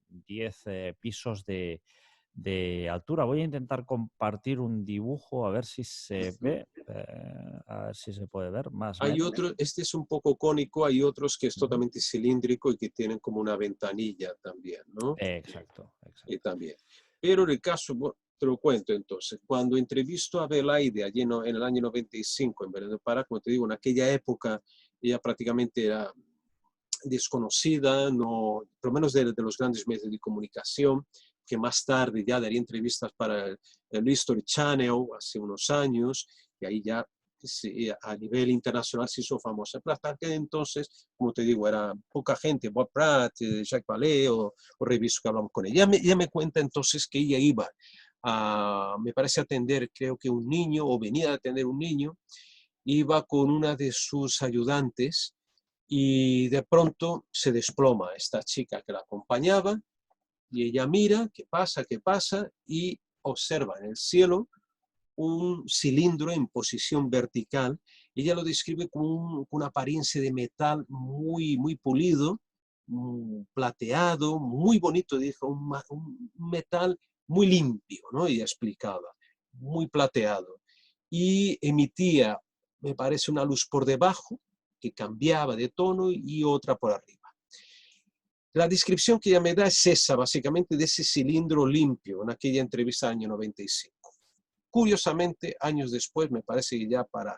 10 pisos de altura. Voy a intentar compartir un dibujo a ver si se decir? ve, a ver si se puede ver más o Hay menos. otro, este es un poco cónico, hay otros que es Ujú. totalmente cilíndrico y que tienen como una ventanilla también, ¿no? Exacto, Y exacto. también. Pero en el caso, bueno, te lo cuento entonces, cuando entrevisto a Belaide allí en el año 95 en Belén do Pará, como te digo, en aquella época ella prácticamente era desconocida, no, por lo menos de los grandes medios de comunicación, que más tarde ya daría entrevistas para el History Channel hace unos años, y ahí ya a nivel internacional se hizo famosa. Pero hasta aquel entonces, como te digo, era poca gente, Bob Pratt, Jacques Vallée o Reviso que hablamos con ella. Ella me cuenta entonces que ella iba me parece atender, creo que un niño, o venía a atender un niño, iba con una de sus ayudantes y de pronto se desploma esta chica que la acompañaba y ella mira qué pasa y observa en el cielo un cilindro en posición vertical. Ella lo describe con una apariencia de metal muy pulido, plateado, muy bonito, dijo, un metal muy limpio, ¿no? Ella explicaba, muy plateado. Y emitía, me parece, una luz por debajo que cambiaba de tono y otra por arriba. La descripción que ella me da es esa, básicamente, de ese cilindro limpio en aquella entrevista del año 95. Curiosamente, años después, me parece que ya para,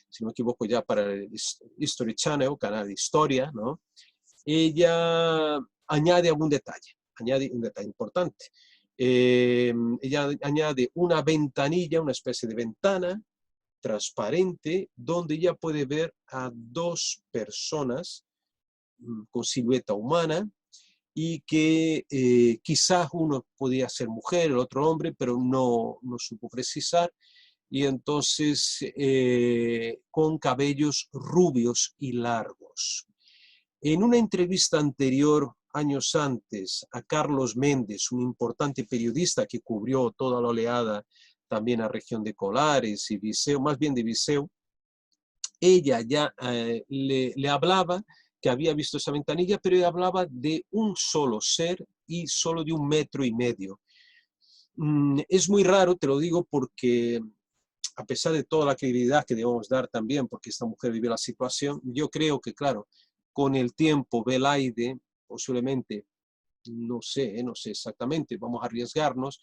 si no me equivoco, ya para el History Channel, canal de historia, ¿no? Ella añade un detalle importante. Ella añade una ventanilla, una especie de ventana transparente, donde ella puede ver a dos personas con silueta humana y que quizás uno podía ser mujer, el otro hombre, pero no supo precisar. Y entonces con cabellos rubios y largos. En una entrevista anterior, años antes, a Carlos Méndez, un importante periodista que cubrió toda la oleada también a región de Colares y Viseu, más bien de Viseu, ella ya le hablaba que había visto esa ventanilla, pero ella hablaba de un solo ser y solo de 1,5 metros. Es muy raro, te lo digo, porque a pesar de toda la credibilidad que debemos dar también, porque esta mujer vivió la situación, yo creo que, claro, con el tiempo, Belaide, posiblemente, no sé exactamente, vamos a arriesgarnos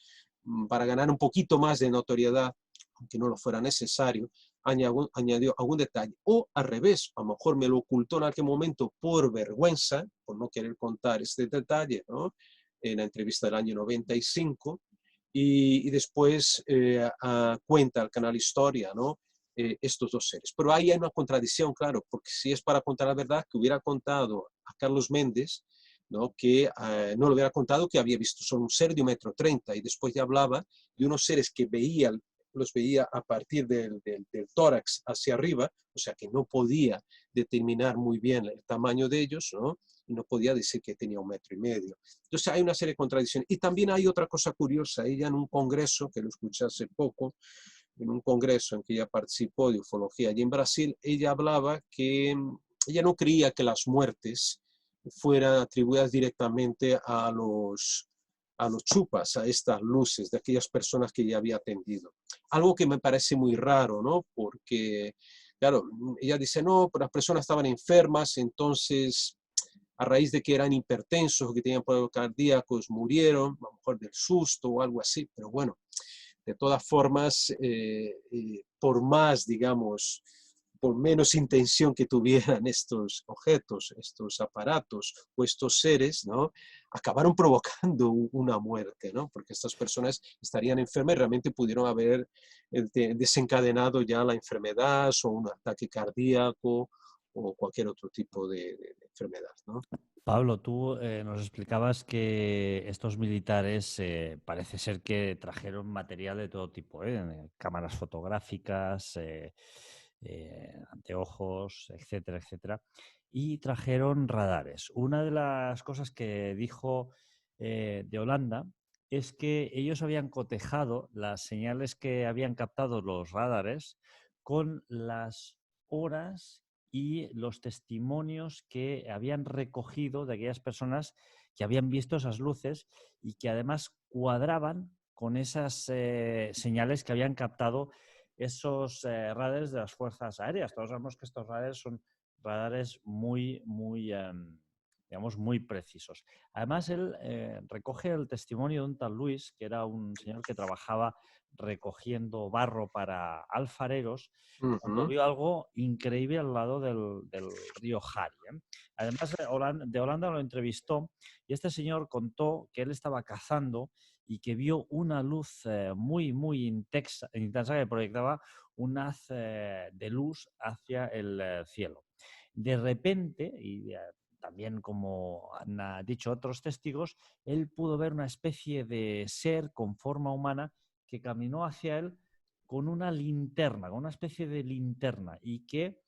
para ganar un poquito más de notoriedad, aunque no lo fuera necesario, añadió algún detalle. O al revés, a lo mejor me lo ocultó en aquel momento por vergüenza, por no querer contar este detalle, ¿no? En la entrevista del año 95, y después cuenta al canal Historia, ¿no? Estos dos seres. Pero ahí hay una contradicción, claro, porque si es para contar la verdad, que hubiera contado a Carlos Méndez, ¿no? Que no le hubiera contado que había visto solo un ser de 1,30 m y después ya hablaba de unos seres que los veía a partir del tórax hacia arriba, o sea que no podía determinar muy bien el tamaño de ellos, ¿no? Y no podía decir que tenía 1,5 m. Entonces hay una serie de contradicciones. Y también hay otra cosa curiosa. Ella en un congreso, que lo escuché hace poco, en un congreso en que ella participó de ufología allí en Brasil, ella hablaba que ella no creía que las muertes fueran atribuidas directamente a los chupas, a estas luces de aquellas personas que ella había atendido. Algo que me parece muy raro, ¿no? Porque, claro, ella dice, no, pero las personas estaban enfermas, entonces a raíz de que eran hipertensos o que tenían problemas cardíacos, murieron, a lo mejor del susto o algo así, pero bueno, de todas formas, por más, digamos, por menos intención que tuvieran estos objetos, estos aparatos o estos seres, ¿no? Acabaron provocando una muerte, ¿no? Porque estas personas estarían enfermas y realmente pudieron haber desencadenado ya la enfermedad o un ataque cardíaco o cualquier otro tipo de enfermedad, ¿no? Pablo, tú nos explicabas que estos militares parece ser que trajeron material de todo tipo, cámaras fotográficas, anteojos, etcétera, etcétera, y trajeron radares. Una de las cosas que dijo de Holanda es que ellos habían cotejado las señales que habían captado los radares con las horas y los testimonios que habían recogido de aquellas personas que habían visto esas luces y que además cuadraban con esas señales que habían captado esos radares de las fuerzas aéreas. Todos sabemos que estos radares son radares digamos, muy precisos. Además, él recoge el testimonio de un tal Luis, que era un señor que trabajaba recogiendo barro para alfareros, cuando Ujú. vio algo increíble al lado del río Jari. Además, de Holanda lo entrevistó y este señor contó que él estaba cazando y que vio una luz muy intensa que proyectaba un haz de luz hacia el cielo. De repente, y también como han dicho otros testigos, él pudo ver una especie de ser con forma humana que caminó hacia él con una linterna, con una especie de linterna, y que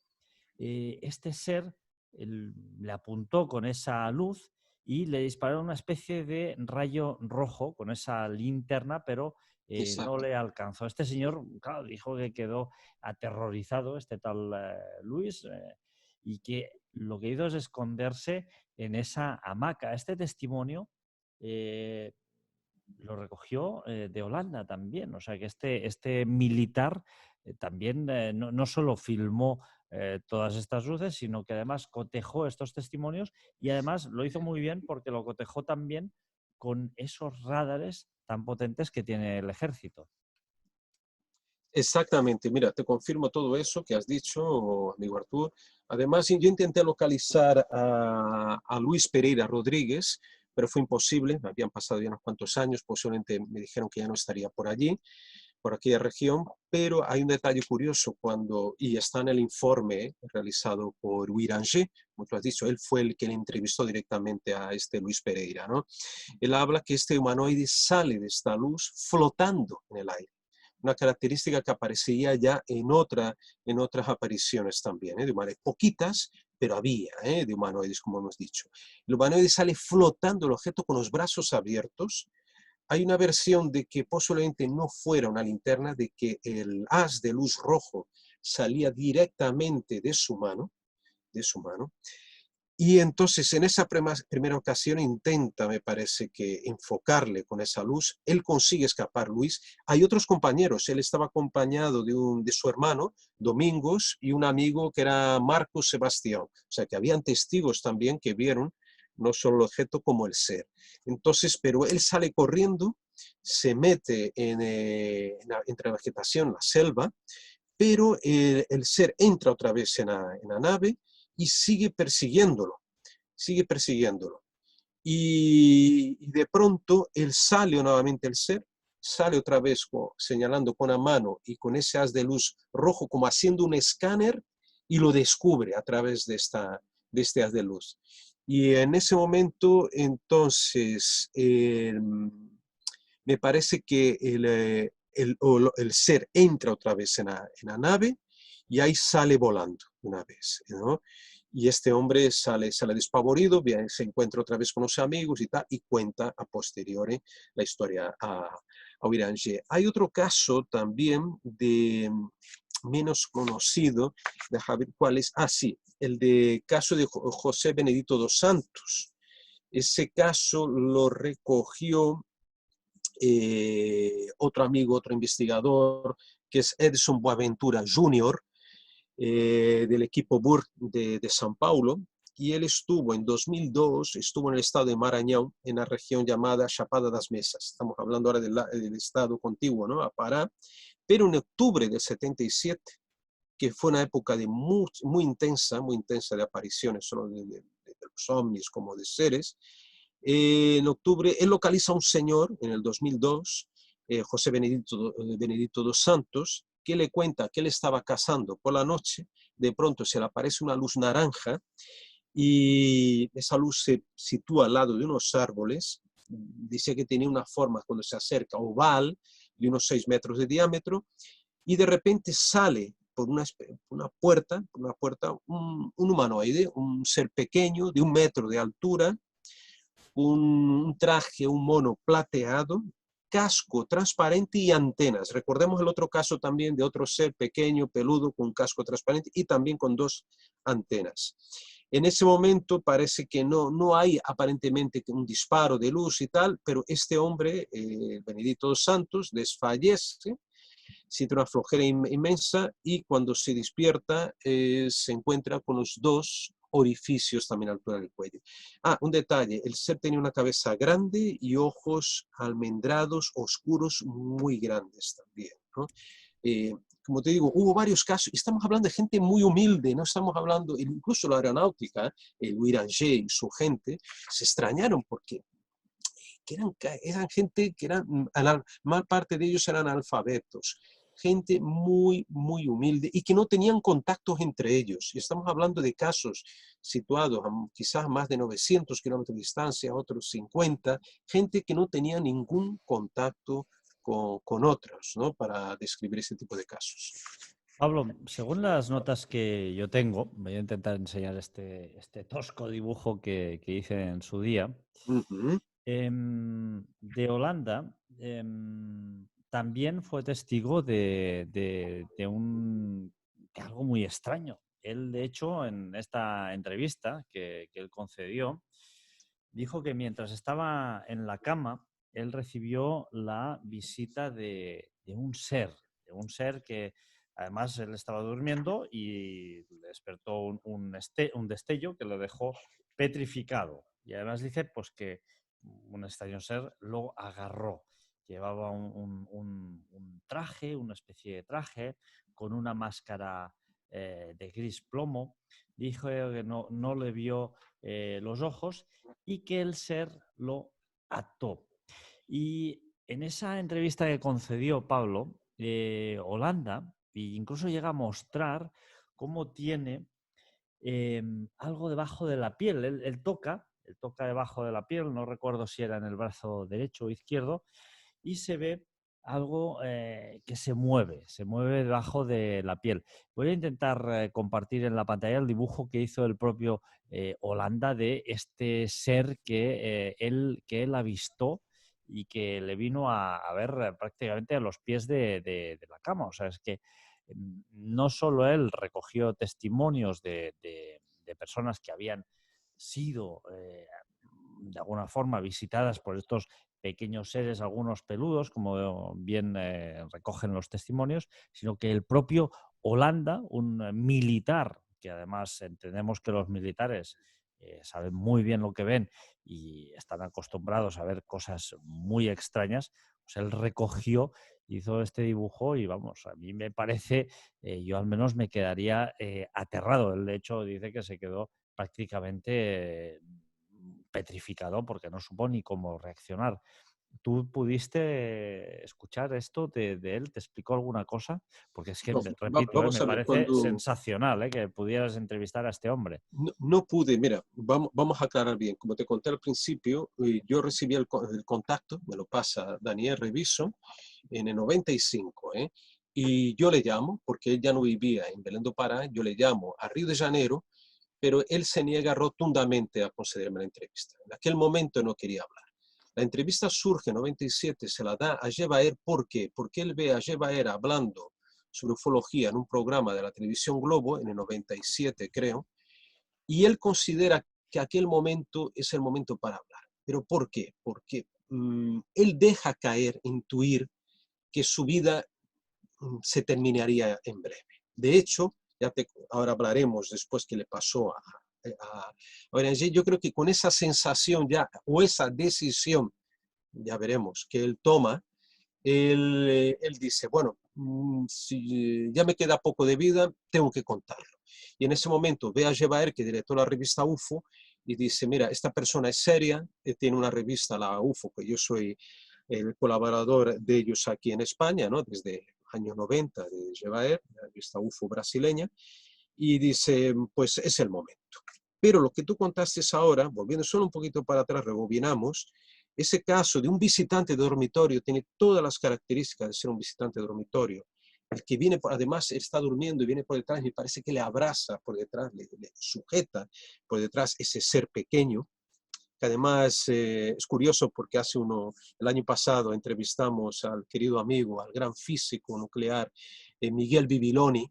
este ser le apuntó con esa luz y le disparó una especie de rayo rojo con esa linterna, pero no Exacto. le alcanzó. Este señor, claro, dijo que quedó aterrorizado, este tal Luis, y que lo que hizo es esconderse en esa hamaca. Este testimonio eh, lo recogió de Holanda también. O sea que este militar también no solo filmó todas estas luces, sino que además cotejó estos testimonios y además lo hizo muy bien porque lo cotejó también con esos radares tan potentes que tiene el ejército. Exactamente, mira, te confirmo todo eso que has dicho, amigo Artur. Además, yo intenté localizar a Luis Pereira Rodríguez, pero fue imposible, habían pasado ya unos cuantos años, posiblemente me dijeron que ya no estaría por allí, por aquella región, pero hay un detalle curioso y está en el informe realizado por Wiranger, como tú has dicho, él fue el que le entrevistó directamente a este Luis Pereira, ¿no? Él habla que este humanoide sale de esta luz flotando en el aire, una característica que aparecía ya en otras apariciones también, de humanoides, poquitas, pero había, de humanoides, como hemos dicho. El humanoide sale flotando el objeto con los brazos abiertos. Hay una versión de que posiblemente no fuera una linterna, de que el haz de luz rojo salía directamente de su mano, y entonces en esa primera ocasión intenta, me parece que, enfocarle con esa luz. Él consigue escapar, Luis. Hay otros compañeros. Él estaba acompañado de su hermano, Domingos, y un amigo que era Marcos Sebastián. O sea, que habían testigos también que vieron no solo el objeto como el ser. Entonces, pero él sale corriendo, se mete entre la vegetación, la selva, pero el ser entra otra vez en la nave y sigue persiguiéndolo. Y de pronto él sale nuevamente, el ser sale otra vez señalando con la mano y con ese haz de luz rojo como haciendo un escáner, y lo descubre a través de este haz de luz. Y en ese momento, entonces, me parece que el ser entra otra vez en la nave y ahí sale volando una vez, ¿no? Y este hombre sale despavorido, bien, se encuentra otra vez con los amigos y tal, y cuenta a posteriori la historia a Biranger. Hay otro caso también de menos conocido, déjame ver cuál es. Ah, sí, el de caso de José Benedito dos Santos. Ese caso lo recogió otro amigo, otro investigador, que es Edson Boaventura Jr., del equipo BUR de São Paulo, y él estuvo en 2002, estuvo en el estado de Maranhão, en la región llamada Chapada das Mesas. Estamos hablando ahora del estado contiguo, ¿no?, a Pará, pero en octubre del 77, que fue una época de muy intensa de apariciones, solo de los ovnis como de seres. En octubre, él localiza a un señor en el 2002, José Benedito dos Santos, que le cuenta que él estaba cazando por la noche. De pronto se le aparece una luz naranja y esa luz se sitúa al lado de unos árboles. Dice que tenía una forma, cuando se acerca, oval, de unos 6 metros de diámetro, y de repente sale por una puerta un humanoide, un ser pequeño de 1 metro de altura, un traje, un mono plateado, casco transparente y antenas. Recordemos el otro caso también de otro ser pequeño, peludo, con casco transparente y también con 2 antenas. En ese momento parece que no hay aparentemente un disparo de luz y tal, pero este hombre, Benedito dos Santos, desfallece, siente una flojera inmensa, y cuando se despierta se encuentra con los 2 orificios también a la altura del cuello. Ah, un detalle, el ser tenía una cabeza grande y ojos almendrados, oscuros, muy grandes también, ¿no? Como te digo, hubo varios casos, y estamos hablando de gente muy humilde, no estamos hablando, incluso la aeronáutica, el Wiranger y su gente, se extrañaron porque eran gente que la mal parte de ellos eran analfabetos, gente muy, muy humilde y que no tenían contactos entre ellos. Y estamos hablando de casos situados quizás más de 900 kilómetros de distancia, otros 50, gente que no tenía ningún contacto con otros, ¿no?, para describir este tipo de casos. Pablo, según las notas que yo tengo, voy a intentar enseñar este tosco dibujo que hice en su día. Ujú. De Holanda, también fue testigo de algo muy extraño. Él, de hecho, en esta entrevista que él concedió, dijo que mientras estaba en la cama, él recibió la visita de un ser que Además, él estaba durmiendo y le despertó un destello que lo dejó petrificado. Y además dice pues, que un extraño ser lo agarró. Llevaba un traje, una especie de traje, con una máscara de gris plomo. Dijo que no le vio los ojos y que el ser lo ató. Y en esa entrevista que concedió Pablo, Holanda, e incluso llega a mostrar cómo tiene algo debajo de la piel. Él toca debajo de la piel, no recuerdo si era en el brazo derecho o izquierdo, y se ve algo que se mueve debajo de la piel. Voy a intentar compartir en la pantalla el dibujo que hizo el propio Holanda de este ser que él avistó y que le vino a ver prácticamente a los pies de la cama. O sea, es que no solo él recogió testimonios de personas que habían sido de alguna forma visitadas por estos pequeños seres, algunos peludos, como bien recogen los testimonios, sino que el propio Holanda, un militar, que además entendemos que los militares saben muy bien lo que ven y están acostumbrados a ver cosas muy extrañas, pues él recogió, hizo este dibujo y vamos, a mí me parece, yo al menos me quedaría aterrado. Él de hecho dice que se quedó prácticamente petrificado porque no supo ni cómo reaccionar. ¿Tú pudiste escuchar esto de él? ¿Te explicó alguna cosa? Porque es que, No, repito, vamos me a ver, parece sensacional que pudieras entrevistar a este hombre. no pude, mira, vamos a aclarar bien. Como te conté al principio, yo recibí el contacto, me lo pasa Daniel Reviso, en el 95, ¿eh? Y yo le llamo, porque él ya no vivía en Belém do Pará, yo le llamo a Río de Janeiro, pero él se niega rotundamente a concederme la entrevista. En aquel momento no quería hablar. La entrevista surge en 97, se la da a Jebaer, ¿por qué? Porque él ve a Jebaer hablando sobre ufología en un programa de la televisión Globo, en el 97 creo, y él considera que aquel momento es el momento para hablar. ¿Pero por qué? Porque él deja caer, intuir que su vida se terminaría en breve. De hecho, ahora hablaremos después qué le pasó a Orange. Yo creo que con esa sensación ya, o esa decisión, ya veremos, que él toma, él dice, bueno, si ya me queda poco de vida, tengo que contarlo. Y en ese momento ve a Jebaer, que directó la revista UFO, y dice, mira, esta persona es seria, tiene una revista, la UFO, que yo soy el colaborador de ellos aquí en España, ¿no? Desde años 90 de Jebaer, la revista UFO brasileña, y dice, pues es el momento. Pero lo que tú contaste ahora, volviendo solo un poquito para atrás, rebobinamos, ese caso de un visitante de dormitorio tiene todas las características de ser un visitante de dormitorio. El que viene, además, está durmiendo y viene por detrás, me parece que le abraza por detrás, le sujeta por detrás ese ser pequeño, que además es curioso porque el año pasado entrevistamos al querido amigo, al gran físico nuclear, Miguel Bibiloni,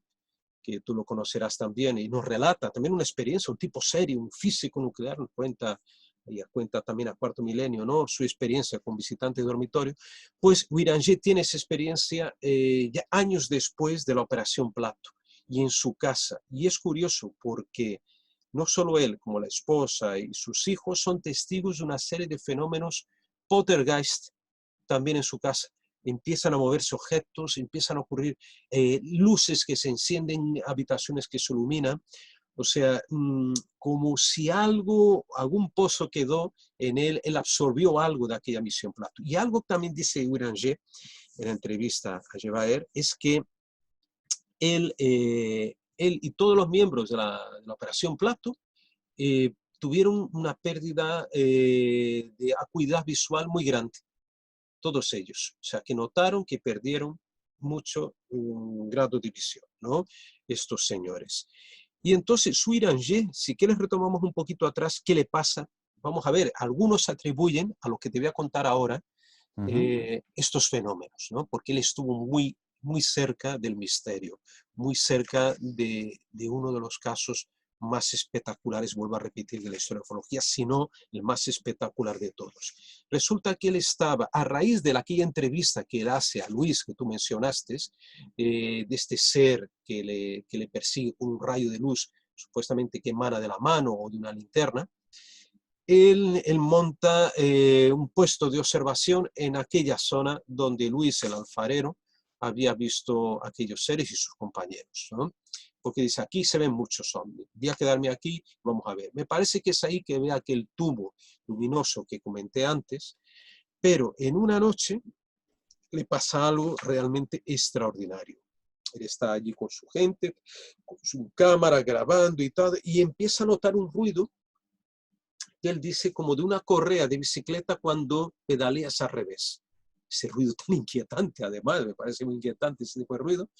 que tú lo conocerás también, y nos relata también una experiencia, un tipo serio, un físico nuclear, nos cuenta, y cuenta también a Cuarto Milenio, ¿no? Su experiencia con visitante de dormitorio. Pues Wirangé tiene esa experiencia ya años después de la Operación Plato y en su casa. Y es curioso porque no solo él, como la esposa y sus hijos son testigos de una serie de fenómenos poltergeist también en su casa. Empiezan a moverse objetos, empiezan a ocurrir luces que se encienden, habitaciones que se iluminan. O sea, como si algún pozo quedó en él, él absorbió algo de aquella misión Plato. Y algo también dice Wirangé en la entrevista a Jebaer, es que él y todos los miembros de la Operación Plato tuvieron una pérdida de acuidad visual muy grande, todos ellos. O sea, que notaron que perdieron mucho grado de visión, ¿no? Estos señores. Y entonces, Suirangé, si quieres retomamos un poquito atrás, ¿qué le pasa? Vamos a ver, algunos atribuyen a lo que te voy a contar ahora estos fenómenos, ¿no? Porque él estuvo muy cerca del misterio, muy cerca de uno de los casos más espectaculares, vuelvo a repetir, de la historia de la ufología, sino el más espectacular de todos. Resulta que él estaba, a raíz de aquella entrevista que él hace a Luis, que tú mencionaste, de este ser que le persigue con un rayo de luz, supuestamente que emana de la mano o de una linterna, él monta un puesto de observación en aquella zona donde Luis, el alfarero, había visto aquellos seres y sus compañeros, ¿no? Porque dice, aquí se ven muchos ovnis, voy a quedarme aquí, vamos a ver. Me parece que es ahí que ve aquel tubo luminoso que comenté antes, pero en una noche le pasa algo realmente extraordinario. Él está allí con su gente, con su cámara grabando y tal, y empieza a notar un ruido que él dice como de una correa de bicicleta cuando pedaleas al revés. Ese ruido tan inquietante, además, me parece muy inquietante ese tipo de ruido.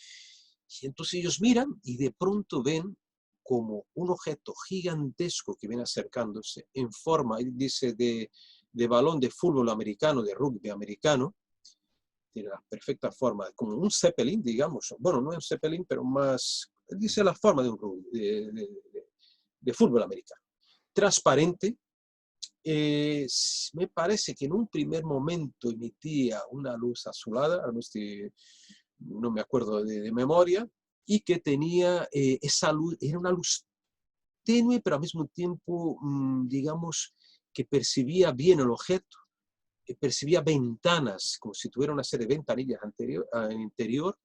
Y entonces ellos miran y de pronto ven como un objeto gigantesco que viene acercándose en forma, él dice, de balón de fútbol americano, de rugby americano, tiene la perfecta forma, como un zeppelin, digamos. Bueno, no es un zeppelin, pero más, él dice la forma de un rugby, de fútbol americano. Transparente, me parece que en un primer momento emitía una luz azulada, no me acuerdo de memoria, y que tenía esa luz, era una luz tenue, pero al mismo tiempo, digamos, que percibía bien el objeto, que percibía ventanas, como si tuviera una serie de ventanillas interior,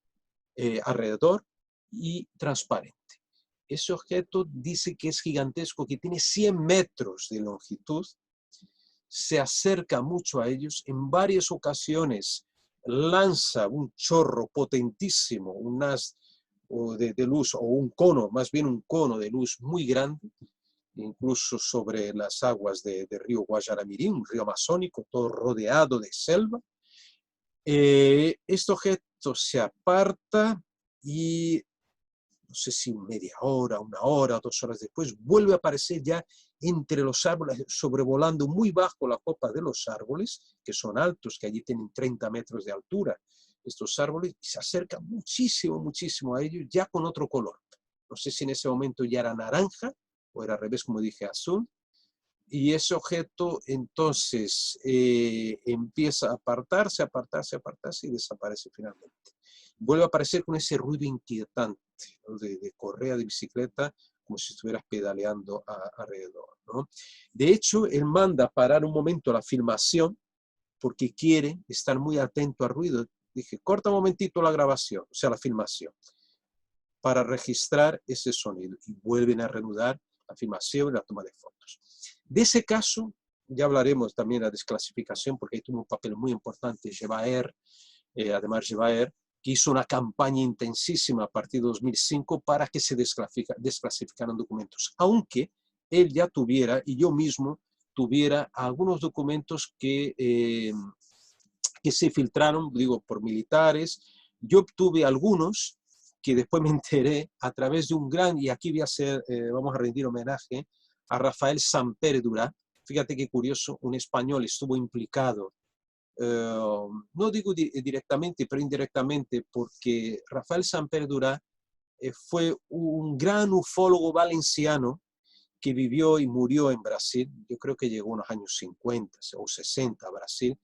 alrededor, y transparente. Ese objeto dice que es gigantesco, que tiene 100 metros de longitud, se acerca mucho a ellos, en varias ocasiones lanza un chorro potentísimo, un haz de luz o un cono, más bien un cono de luz muy grande, incluso sobre las aguas del río Guajaramirí, un río amazónico, todo rodeado de selva. Este objeto se aparta y no sé si media hora, una hora, 2 horas después, vuelve a aparecer ya entre los árboles, sobrevolando muy bajo la copa de los árboles, que son altos, que allí tienen 30 metros de altura, estos árboles, y se acerca muchísimo, muchísimo a ellos, ya con otro color. No sé si en ese momento ya era naranja, o era al revés, como dije, azul, y ese objeto entonces empieza a apartarse, apartarse, apartarse y desaparece finalmente. Vuelve a aparecer con ese ruido inquietante, ¿no? de correa de bicicleta, como si estuvieras pedaleando alrededor, ¿no? De hecho, él manda parar un momento la filmación porque quiere estar muy atento al ruido. Dije, corta un momentito la grabación, o sea, la filmación, para registrar ese sonido. Y vuelven a reanudar la filmación y la toma de fotos. De ese caso, ya hablaremos también de la desclasificación, porque ahí tuvo un papel muy importante Jebaer, además Jebaer, que hizo una campaña intensísima a partir de 2005 para que se desclasificaran documentos, aunque él ya tuviera, y yo mismo tuviera, algunos documentos que se filtraron, digo, por militares. Yo obtuve algunos que después me enteré a través de un gran, y aquí voy a hacer, vamos a rendir homenaje a Rafael Samper Durá. Fíjate qué curioso, un español estuvo implicado, no digo directamente, pero indirectamente, porque Rafael Samper Durá fue un gran ufólogo valenciano que vivió y murió en Brasil. Yo creo que llegó en los años 50 o 60 a Brasil.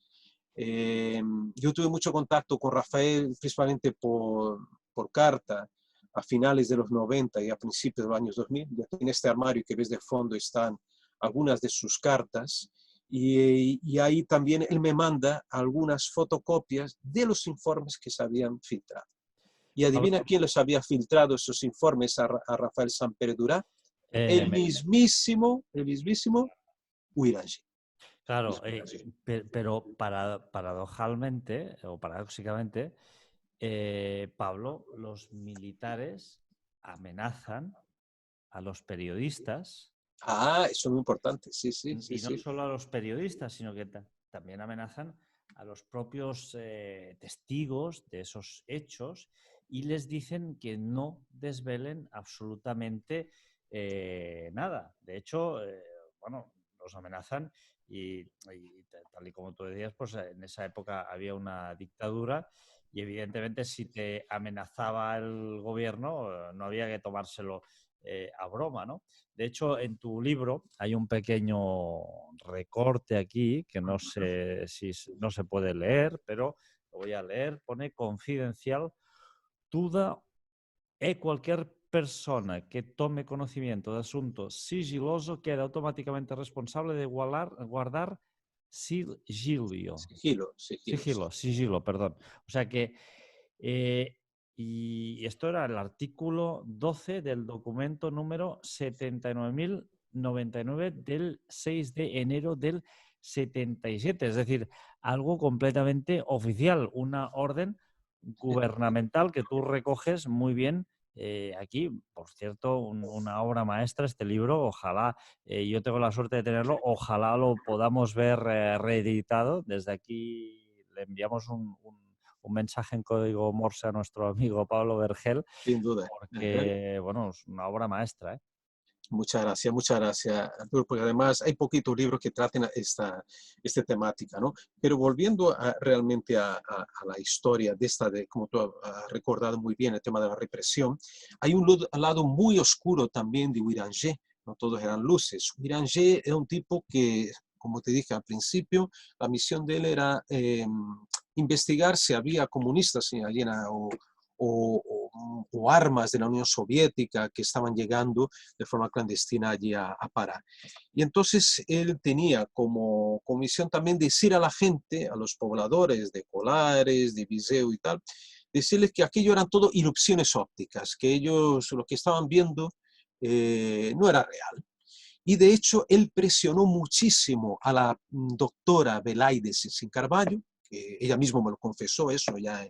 Yo tuve mucho contacto con Rafael, principalmente por carta, a finales de los 90 y a principios de los años 2000. En este armario que ves de fondo están algunas de sus cartas, y ahí también él me manda algunas fotocopias de los informes que se habían filtrado. Y adivina Pablo, quién los había filtrado esos informes a Rafael Samper Durá. eh, me- El mismísimo Wirangi. claro, pero paradojalmente o paradójicamente, Pablo, los militares amenazan a los periodistas. Ah, eso es muy importante, sí, sí, sí, Y no sí. solo a los periodistas, sino que también amenazan a los propios testigos de esos hechos y les dicen que no desvelen absolutamente nada. De hecho, bueno, los amenazan y tal y como tú decías, pues en esa época había una dictadura y evidentemente si te amenazaba el gobierno no había que tomárselo a broma, ¿no? De hecho, en tu libro hay un pequeño recorte aquí que no sé si no se puede leer, pero lo voy a leer. Pone confidencial. Toda cualquier persona que tome conocimiento de asunto sigiloso queda automáticamente responsable de guardar sigilio. Sigilo, sigilo, sí. Sigilo, perdón. O sea que, y esto era el artículo 12 del documento número 79.099 del 6 de enero del 77. Es decir, algo completamente oficial, una orden gubernamental que tú recoges muy bien. Aquí, por cierto, una obra maestra este libro. Ojalá, yo tengo la suerte de tenerlo, ojalá lo podamos ver reeditado. Desde aquí le enviamos un mensaje en código Morse a nuestro amigo Pablo Vergel, Sin duda. Ajá. porque, bueno, es una obra maestra, ¿eh? Muchas gracias, Arturo, porque además hay poquitos libros que traten esta temática, ¿no? Pero volviendo realmente a la historia de esta, como tú has recordado muy bien, el tema de la represión, hay un lado muy oscuro también de Uiranger, no todos eran luces. Uiranger era un tipo que, como te dije al principio, la misión de él era investigar si había comunistas allí o armas de la Unión Soviética que estaban llegando de forma clandestina allí a Pará. Y entonces él tenía como comisión también decir a la gente, a los pobladores de Colares, de Viseu y tal, decirles que aquello eran todo ilusiones ópticas, que ellos lo que estaban viendo no era real. Y de hecho él presionó muchísimo a la doctora Belaide Sin Carballo, que ella misma me lo confesó eso ya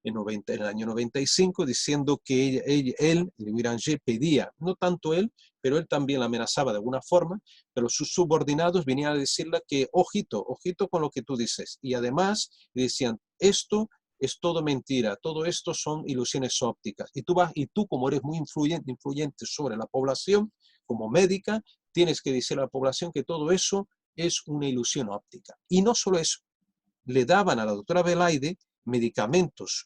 en el año 95, diciendo que él, Louis pedía, no tanto él, pero él también la amenazaba de alguna forma, pero sus subordinados venían a decirle que, ojito, ojito con lo que tú dices. Y además decían, esto es todo mentira, todo esto son ilusiones ópticas. Y tú como eres muy influyente sobre la población, como médica, tienes que decir a la población que todo eso es una ilusión óptica. Y no solo eso, le daban a la doctora Belaide medicamentos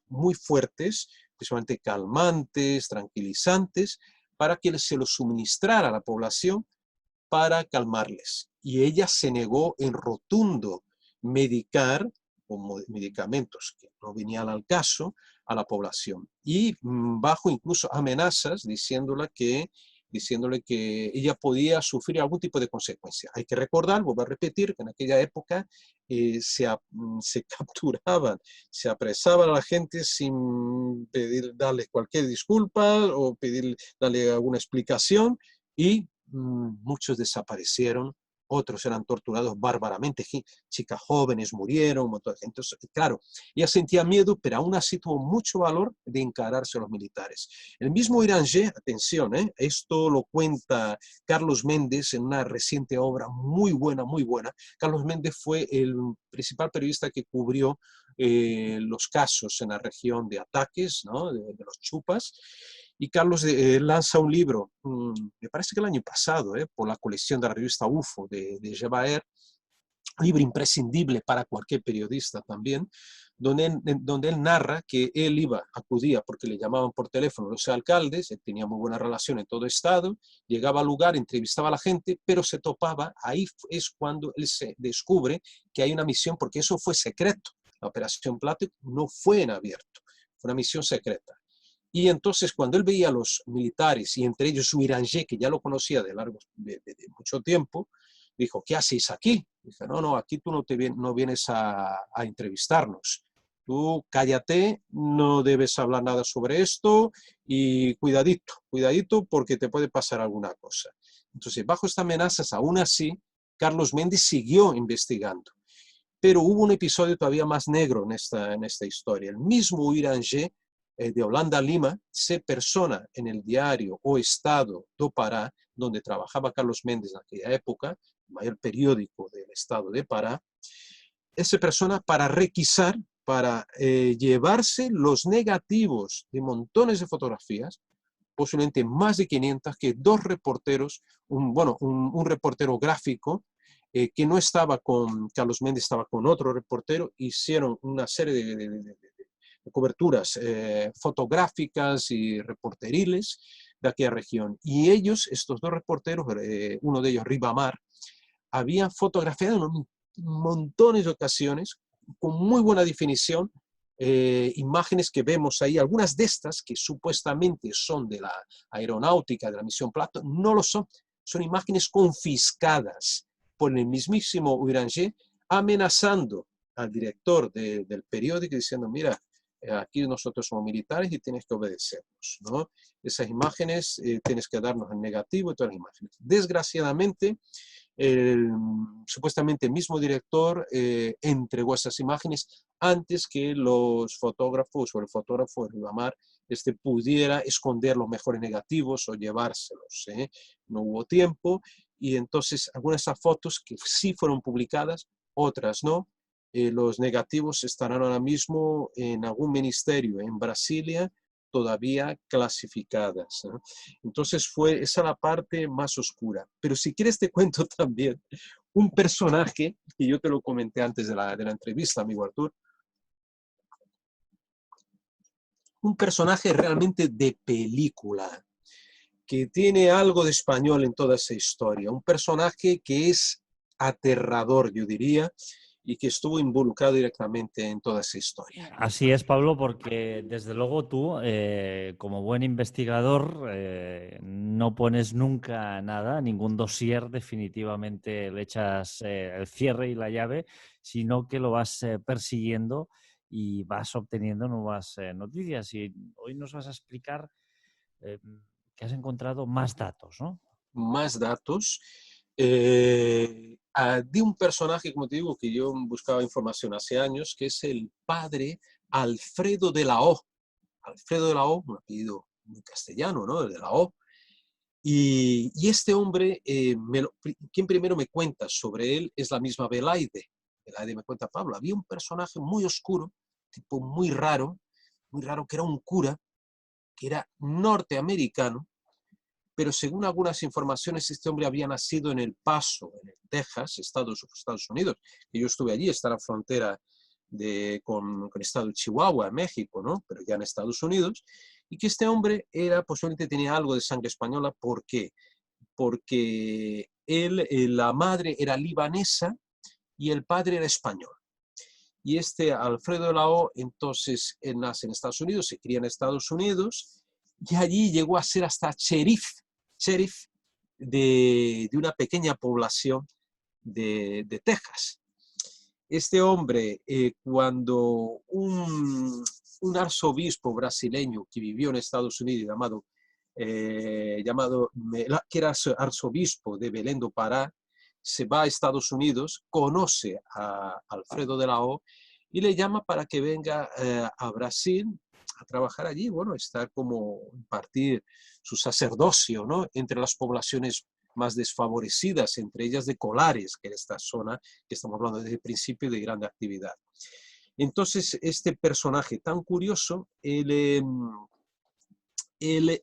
muy fuertes, principalmente calmantes, tranquilizantes, para que se los suministrara a la población para calmarles. Y ella se negó en rotundo medicar con medicamentos que no venían al caso a la población. Y bajo incluso amenazas diciéndole que ella podía sufrir algún tipo de consecuencia. Hay que recordar, vuelvo a repetir, que en aquella época se capturaban, se apresaban a la gente sin darle cualquier disculpa o darle alguna explicación y muchos desaparecieron, otros eran torturados bárbaramente, chicas jóvenes murieron, un montón de gente. Entonces, claro, ella sentía miedo, pero aún así tuvo mucho valor de encararse a los militares. El mismo Iranger, atención, esto lo cuenta Carlos Méndez en una reciente obra muy buena, muy buena. Carlos Méndez fue el principal periodista que cubrió los casos en la región de ataques, ¿no? de los chupas. Y Carlos lanza un libro, me parece que el año pasado, por la colección de la revista UFO de Jebaer, libro imprescindible para cualquier periodista también, donde él narra que él acudía porque le llamaban por teléfono los alcaldes, él tenía muy buena relación en todo estado, llegaba al lugar, entrevistaba a la gente, pero se topaba, ahí es cuando él se descubre que hay una misión, porque eso fue secreto, la Operación Plata no fue en abierto, fue una misión secreta. Y entonces cuando él veía a los militares, y entre ellos su Iranger, que ya lo conocía de mucho tiempo, dijo, ¿qué hacéis aquí? Dije, no, aquí tú no vienes a entrevistarnos. Tú cállate, no debes hablar nada sobre esto y cuidadito porque te puede pasar alguna cosa. Entonces, bajo estas amenazas, aún así, Carlos Méndez siguió investigando. Pero hubo un episodio todavía más negro en esta historia. El mismo Iranger de Holanda a Lima se persona en el diario O Estado do Pará, donde trabajaba Carlos Méndez en aquella época, el mayor periódico del estado de Pará, esa persona para requisar, para llevarse los negativos de montones de fotografías, posiblemente más de 500, que dos reporteros, un reportero gráfico, que no estaba con Carlos Méndez, estaba con otro reportero, hicieron una serie de coberturas fotográficas y reporteriles de aquella región. Y ellos, estos dos reporteros, uno de ellos, Ribamar, habían fotografiado en montones de ocasiones, con muy buena definición, imágenes que vemos ahí. Algunas de estas, que supuestamente son de la aeronáutica, de la misión Plato, no lo son. Son imágenes confiscadas por el mismísimo Uranger, amenazando al director del periódico, diciendo, mira, aquí nosotros somos militares y tienes que obedecernos, ¿no? Esas imágenes tienes que darnos el negativo y todas las imágenes. Desgraciadamente, el supuestamente mismo director entregó esas imágenes antes que los fotógrafos o el fotógrafo de Ribamar pudiera esconder los mejores negativos o llevárselos. No hubo tiempo y entonces algunas de esas fotos que sí fueron publicadas, otras no. Los negativos estarán ahora mismo en algún ministerio en Brasilia todavía clasificadas, ¿no? Entonces esa la parte más oscura. Pero si quieres te cuento también un personaje, que yo te lo comenté antes de la entrevista, amigo Artur, un personaje realmente de película, que tiene algo de español en toda esa historia, un personaje que es aterrador, yo diría, y que estuvo involucrado directamente en toda esa historia. Así es, Pablo, porque desde luego tú, como buen investigador, no pones nunca nada, ningún dossier definitivamente le echas el cierre y la llave, sino que lo vas persiguiendo y vas obteniendo nuevas noticias. Y hoy nos vas a explicar eh, que has encontrado más datos, ¿no? Más datos de un personaje, como te digo, que yo buscaba información hace años, que es el padre Alfredo de la O. Alfredo de la O, un apellido muy castellano, ¿no? De la O. Y este hombre, quien primero me cuenta sobre él es la misma Belaide. Belaide me cuenta, Pablo, había un personaje muy oscuro, tipo muy raro, que era un cura, que era norteamericano, pero según algunas informaciones, este hombre había nacido en El Paso, en el Texas, Estados Unidos, que yo estuve allí, está en la frontera con el estado de Chihuahua, México, ¿no? Pero ya en Estados Unidos, y que este hombre posiblemente tenía algo de sangre española. ¿Por qué? Porque la madre era libanesa y el padre era español. Y Alfredo de la O, entonces, él nace en Estados Unidos, se cría en Estados Unidos, y allí llegó a ser hasta sheriff de una pequeña población de Texas. Este hombre, cuando un arzobispo brasileño que vivió en Estados Unidos que era arzobispo de Belém do Pará, se va a Estados Unidos, conoce a Alfredo de la O y le llama para que venga a Brasil a trabajar allí, bueno, estar como impartir su sacerdocio, ¿no? Entre las poblaciones más desfavorecidas, entre ellas de Colares, que es esta zona que estamos hablando desde el principio de gran actividad. Entonces, este personaje tan curioso, él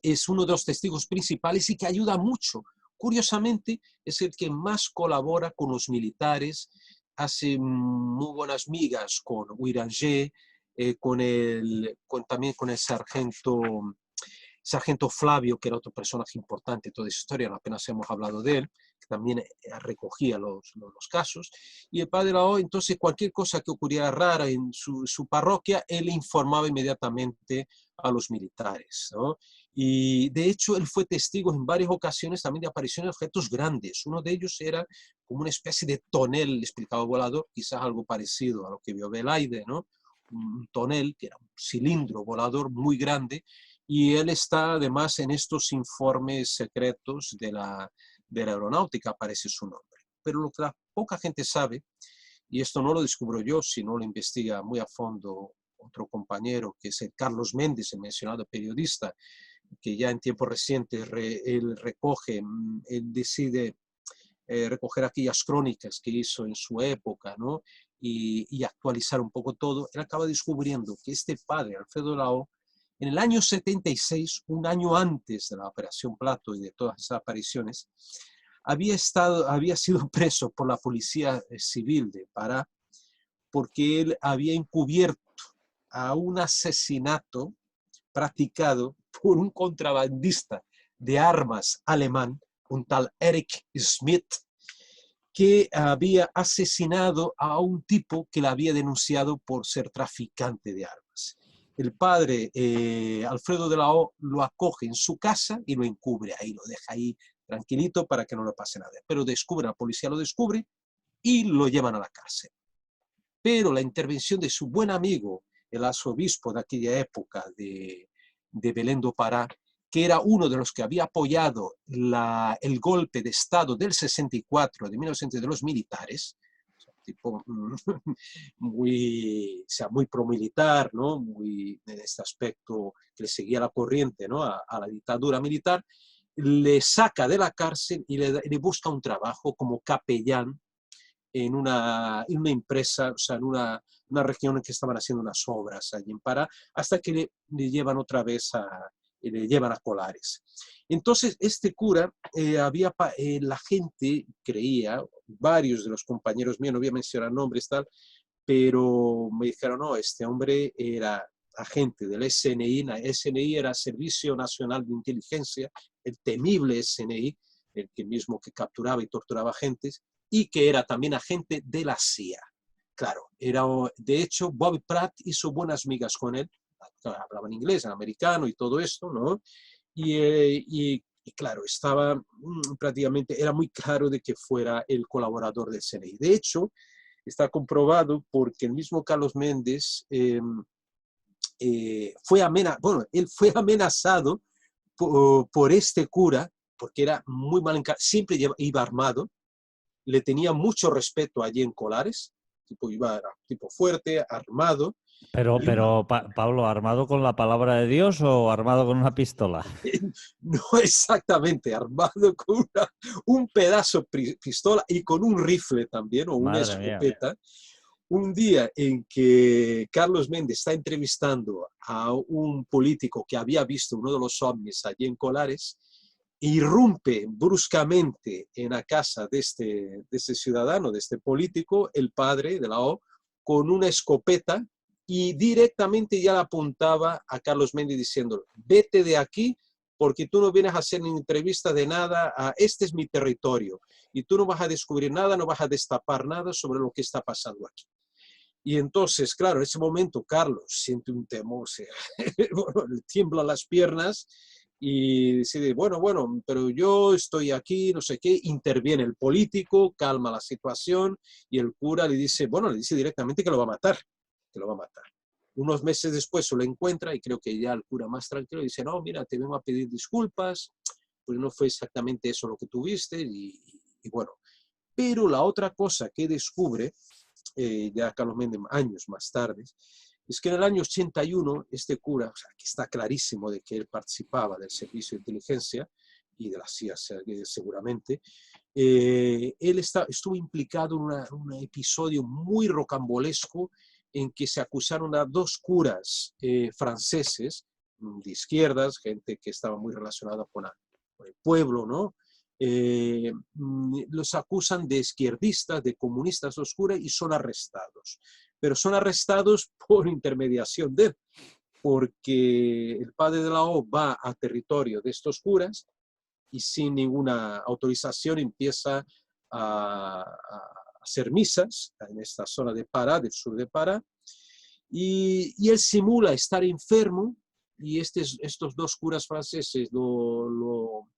es uno de los testigos principales y que ayuda mucho. Curiosamente, es el que más colabora con los militares, hace muy buenas migas con Uranger, también con el sargento Flavio, que era otro personaje importante en toda esa historia, apenas hemos hablado de él, que también recogía los casos. Y el padre Lao, entonces, cualquier cosa que ocurriera rara en su parroquia, él informaba inmediatamente a los militares, ¿no? Y de hecho, él fue testigo en varias ocasiones también de apariciones de objetos grandes. Uno de ellos era como una especie de tonel, explicado volador, quizás algo parecido a lo que vio Belaide, ¿no? Un tonel, que era un cilindro volador muy grande, y él está además en estos informes secretos de la aeronáutica, aparece su nombre. Pero lo que la poca gente sabe, y esto no lo descubro yo, sino lo investiga muy a fondo otro compañero, que es el Carlos Méndez, el mencionado periodista, que ya en tiempos recientes él decide recoger aquellas crónicas que hizo en su época, ¿no? Y actualizar un poco todo. Él acaba descubriendo que este padre, Alfredo Lao, en el año 76, un año antes de la Operación Plato y de todas esas apariciones, había sido preso por la policía civil de Pará porque él había encubierto a un asesinato practicado por un contrabandista de armas alemán, un tal Erich Schmidt, que había asesinado a un tipo que la había denunciado por ser traficante de armas. El padre, Alfredo de la O, lo acoge en su casa y lo encubre ahí, lo deja ahí tranquilito para que no le pase nada. Pero descubre, la policía lo descubre y lo llevan a la cárcel. Pero la intervención de su buen amigo, el arzobispo de aquella época de Belén do Pará, que era uno de los que había apoyado el golpe de Estado del 64, de 1900, de los militares, tipo muy, o sea, muy promilitar, ¿no? Muy en este aspecto que le seguía la corriente, ¿no? a la dictadura militar, le saca de la cárcel y le busca un trabajo como capellán en una empresa, o sea, en una región en que estaban haciendo unas obras allí en Pará, hasta que le llevan otra vez le llevan a Colares. Entonces, este cura, la gente creía, varios de los compañeros míos, no voy a mencionar nombres, tal, pero me dijeron, no, este hombre era agente del SNI, la SNI era Servicio Nacional de Inteligencia, el temible SNI, el que mismo que capturaba y torturaba gentes, y que era también agente de la CIA. Claro, de hecho, Bobby Pratt hizo buenas migas con él, hablaban inglés, americano y todo esto, ¿no? Y claro, estaba prácticamente, era muy claro de que fuera el colaborador del CNI. De hecho, está comprobado porque el mismo Carlos Méndez él fue amenazado por este cura, porque era muy mal encarado, siempre iba armado, le tenía mucho respeto allí en Colares, era tipo fuerte, armado. Pero Pablo, ¿armado con la palabra de Dios o armado con una pistola? No exactamente, armado con un pedazo de pistola y con un rifle también, o una Madre mía. escopeta. Un día en que Carlos Méndez está entrevistando a un político que había visto uno de los ovnis allí en Colares, irrumpe bruscamente en la casa de este ciudadano, de este político, el padre de la O, con una escopeta y directamente ya la apuntaba a Carlos Méndez diciendo, vete de aquí porque tú no vienes a hacer ni entrevista de nada, este es mi territorio y tú no vas a descubrir nada, no vas a destapar nada sobre lo que está pasando aquí. Y entonces, claro, en ese momento Carlos siente un temor, bueno, le tiemblan las piernas y decide, bueno, pero yo estoy aquí, no sé qué, interviene el político, calma la situación y el cura le dice, bueno, le dice directamente que lo va a matar, que lo va a matar. Unos meses después se lo encuentra y creo que ya el cura más tranquilo dice, no, mira, te vengo a pedir disculpas, pues no fue exactamente eso lo que tuviste y bueno. Pero la otra cosa que descubre ya Carlos Méndez años más tarde, es que en el año 81 este cura, o sea, que está clarísimo de que él participaba del servicio de inteligencia y de la CIA seguramente, él estuvo implicado en un episodio muy rocambolesco en que se acusaron a dos curas franceses de izquierdas, gente que estaba muy relacionada con el pueblo, ¿no? Los acusan de izquierdistas, de comunistas oscuras y son arrestados. Pero son arrestados por intermediación de él, porque el padre de la O va a territorio de estos curas y sin ninguna autorización empieza a hacer misas en esta zona de Pará, del sur de Pará, y él simula estar enfermo y estos dos curas franceses lo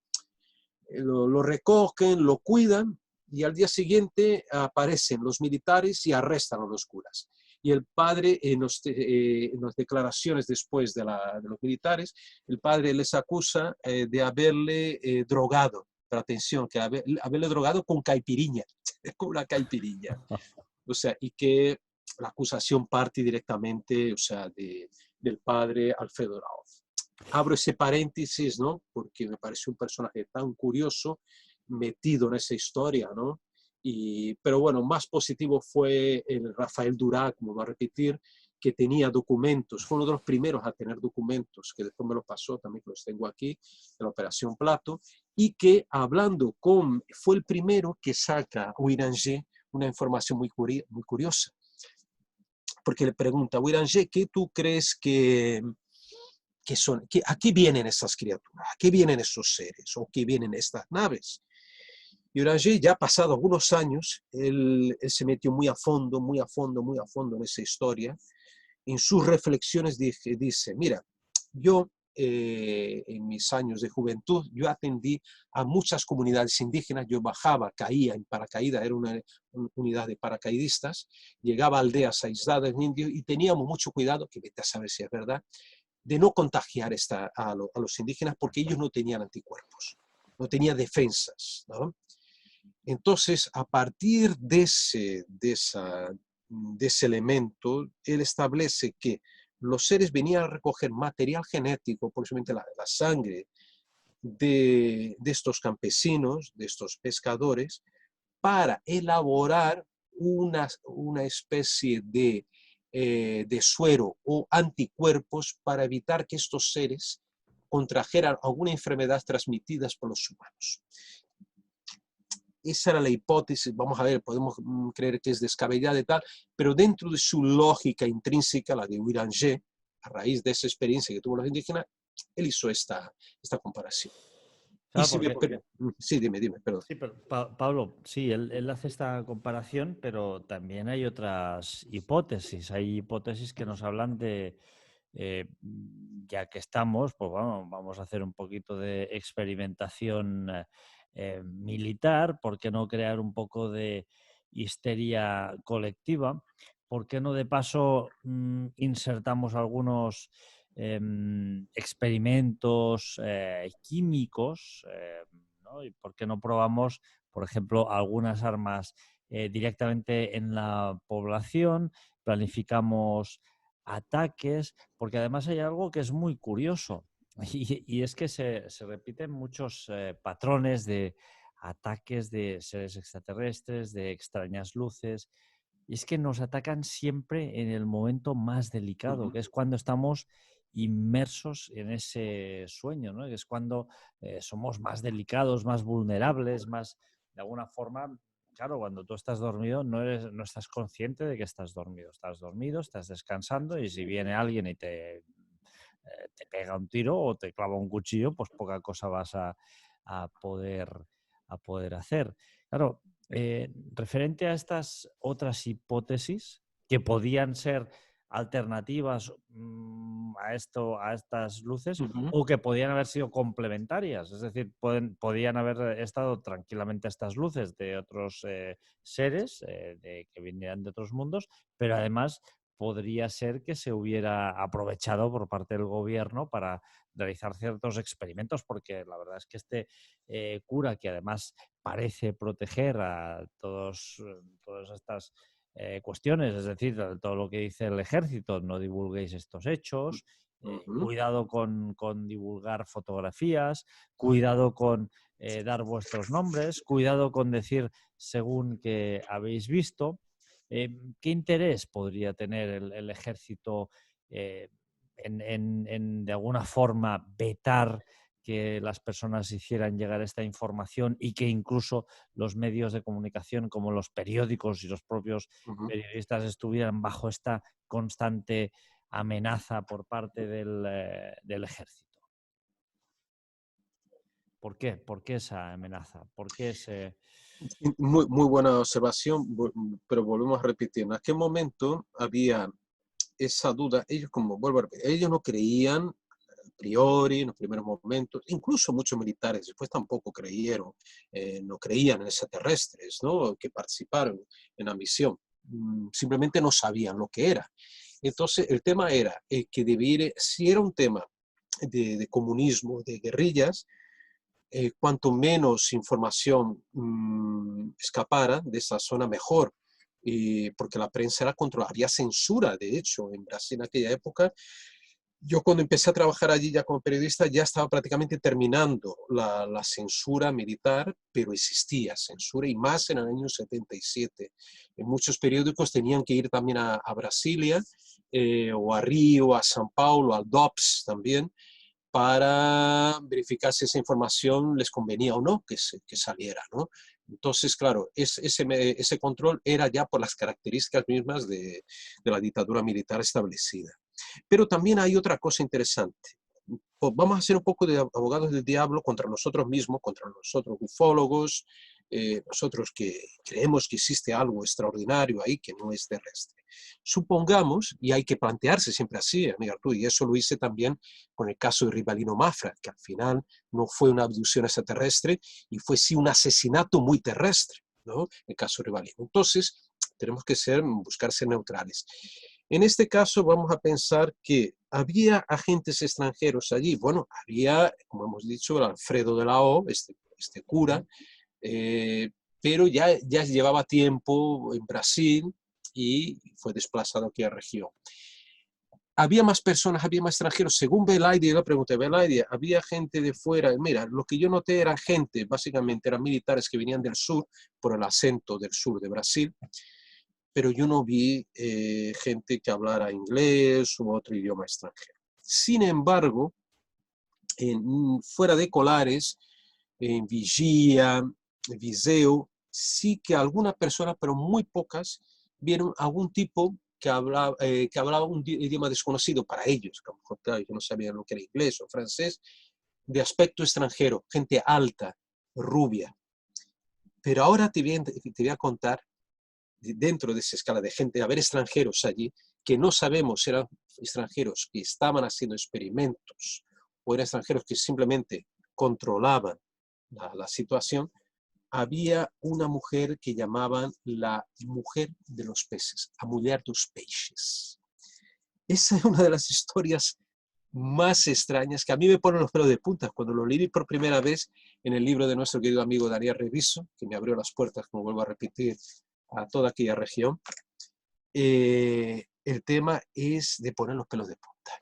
recogen, lo cuidan y al día siguiente aparecen los militares y arrestan a los curas. Y el padre, en las declaraciones después de los militares, el padre les acusa de haberle drogado, pero atención, que haberle drogado con caipiriña, con una caipiriña. O sea, y que la acusación parte directamente, o sea, del padre Alfredo Raoz. Abro ese paréntesis, ¿no? Porque me parece un personaje tan curioso metido en esa historia, ¿no? Pero bueno, más positivo fue el Rafael Durá, como va a repetir, que tenía documentos, fue uno de los primeros a tener documentos, que después me lo pasó, también que los tengo aquí, de la Operación Plato, y que fue el primero que saca a Uiranger una información muy curiosa, porque le pregunta a Uiranger, ¿qué tú crees que ¿a qué vienen estas criaturas? ¿A qué vienen esos seres? ¿O qué vienen estas naves? Y Beranger, ya pasado algunos años, él se metió muy a fondo, muy a fondo, muy a fondo en esa historia. En sus reflexiones dice, mira, yo en mis años de juventud, yo atendí a muchas comunidades indígenas, yo bajaba, caía en paracaídas, era una unidad de paracaidistas, llegaba a aldeas aisladas en indio y teníamos mucho cuidado, que vete a saber si es verdad, de no contagiar a los indígenas porque ellos no tenían anticuerpos, no tenían defensas, ¿no? Entonces, a partir de ese elemento, él establece que los seres venían a recoger material genético, posiblemente la sangre de estos campesinos, de estos pescadores, para elaborar una especie de suero o anticuerpos para evitar que estos seres contrajeran alguna enfermedad transmitida por los humanos. Esa era la hipótesis, vamos a ver, podemos creer que es descabellada y tal, pero dentro de su lógica intrínseca, la de Beranger, a raíz de esa experiencia que tuvo los indígenas, él hizo esta comparación. Y Claro, si me porque sí, dime, perdón. sí, pero Pablo, sí, él hace esta comparación, pero también hay otras hipótesis. Hay hipótesis que nos hablan de, ya que estamos, pues bueno, vamos a hacer un poquito de experimentación militar. ¿Por qué no crear un poco de histeria colectiva? ¿Por qué no de paso insertamos algunos experimentos químicos? ¿No? ¿Y por qué no probamos, por ejemplo, algunas armas directamente en la población? Planificamos ataques, porque además hay algo que es muy curioso y es que se repiten muchos patrones de ataques de seres extraterrestres, de extrañas luces, y es que nos atacan siempre en el momento más delicado, que es cuando estamos inmersos en ese sueño, ¿no? Que es cuando somos más delicados, más vulnerables, más, de alguna forma, claro, cuando tú estás dormido no estás consciente de que estás dormido, estás descansando y si viene alguien y te pega un tiro o te clava un cuchillo, pues poca cosa vas a poder, a poder hacer. Claro, referente a estas otras hipótesis que podían ser alternativas a estas luces o que podían haber sido complementarias, es decir, podían haber estado tranquilamente estas luces de otros seres que vinieran de otros mundos, pero además podría ser que se hubiera aprovechado por parte del gobierno para realizar ciertos experimentos, porque la verdad es que este cura, que además parece proteger a todas estas cuestiones, es decir, todo lo que dice el ejército, no divulguéis estos hechos, cuidado con divulgar fotografías, cuidado con dar vuestros nombres, cuidado con decir según que habéis visto. ¿Qué interés podría tener el ejército de alguna forma vetar que las personas hicieran llegar esta información y que incluso los medios de comunicación como los periódicos y los propios periodistas estuvieran bajo esta constante amenaza por parte del ejército? ¿Por qué? ¿Por qué esa amenaza? ¿Por qué ese...? Muy, muy buena observación, pero volvemos a repetir. En aquel momento había esa duda. Ellos, como vuelvo a repetir, ellos no creían a priori en los primeros momentos, incluso muchos militares después tampoco creyeron, no creían en extraterrestres, ¿no? Que participaron en la misión. Simplemente no sabían lo que era. Entonces, el tema era que debiera, si era un tema de comunismo, de guerrillas, cuanto menos información escapara de esa zona, mejor. Porque la prensa era controlada, había censura, de hecho, en Brasil en aquella época. Yo cuando empecé a trabajar allí ya como periodista ya estaba prácticamente terminando la censura militar, pero existía censura y más en el año 77. En muchos periódicos tenían que ir también a Brasilia o a Río, a São Paulo, al DOPS también, para verificar si esa información les convenía o no que saliera, ¿no? Entonces, claro, ese control era ya por las características mismas de la dictadura militar establecida. Pero también hay otra cosa interesante. vamos a hacer un poco de abogados del diablo contra nosotros mismos, contra nosotros ufólogos, nosotros que creemos que existe algo extraordinario ahí que no es terrestre. Supongamos, y hay que plantearse siempre así, amiga Arturo, y eso lo hice también con el caso de Rivalino Mafra, que al final no fue una abducción extraterrestre y fue sí un asesinato muy terrestre, ¿no? El caso de Rivalino. Entonces, tenemos que buscar ser neutrales. En este caso vamos a pensar que había agentes extranjeros allí. Bueno, había, como hemos dicho, el Alfredo de la O, este cura, pero ya llevaba tiempo en Brasil y fue desplazado aquí a la región. Había más personas, había más extranjeros. Según Velaydia, yo le pregunté, Velaydia, había gente de fuera. Mira, lo que yo noté era gente, básicamente eran militares que venían del sur, por el acento del sur de Brasil, pero yo no vi gente que hablara inglés u otro idioma extranjero. Sin embargo, fuera de Colares, en Vigia, Viseu, sí que algunas personas, pero muy pocas, vieron algún tipo que hablaba un idioma desconocido para ellos, que a lo mejor, claro, ellos no sabían lo que era inglés o francés, de aspecto extranjero, gente alta, rubia. Pero ahora te voy a contar, dentro de esa escala de gente, haber extranjeros allí, que no sabemos si eran extranjeros que estaban haciendo experimentos o eran extranjeros que simplemente controlaban la situación. Había una mujer que llamaban la mujer de los peces, a mulher dos peixes. Esa es una de las historias más extrañas que a mí me ponen los pelos de punta cuando lo leí por primera vez en el libro de nuestro querido amigo Daniel Reviso, que me abrió las puertas, como vuelvo a repetir, a toda aquella región. El tema es de poner los pelos de punta.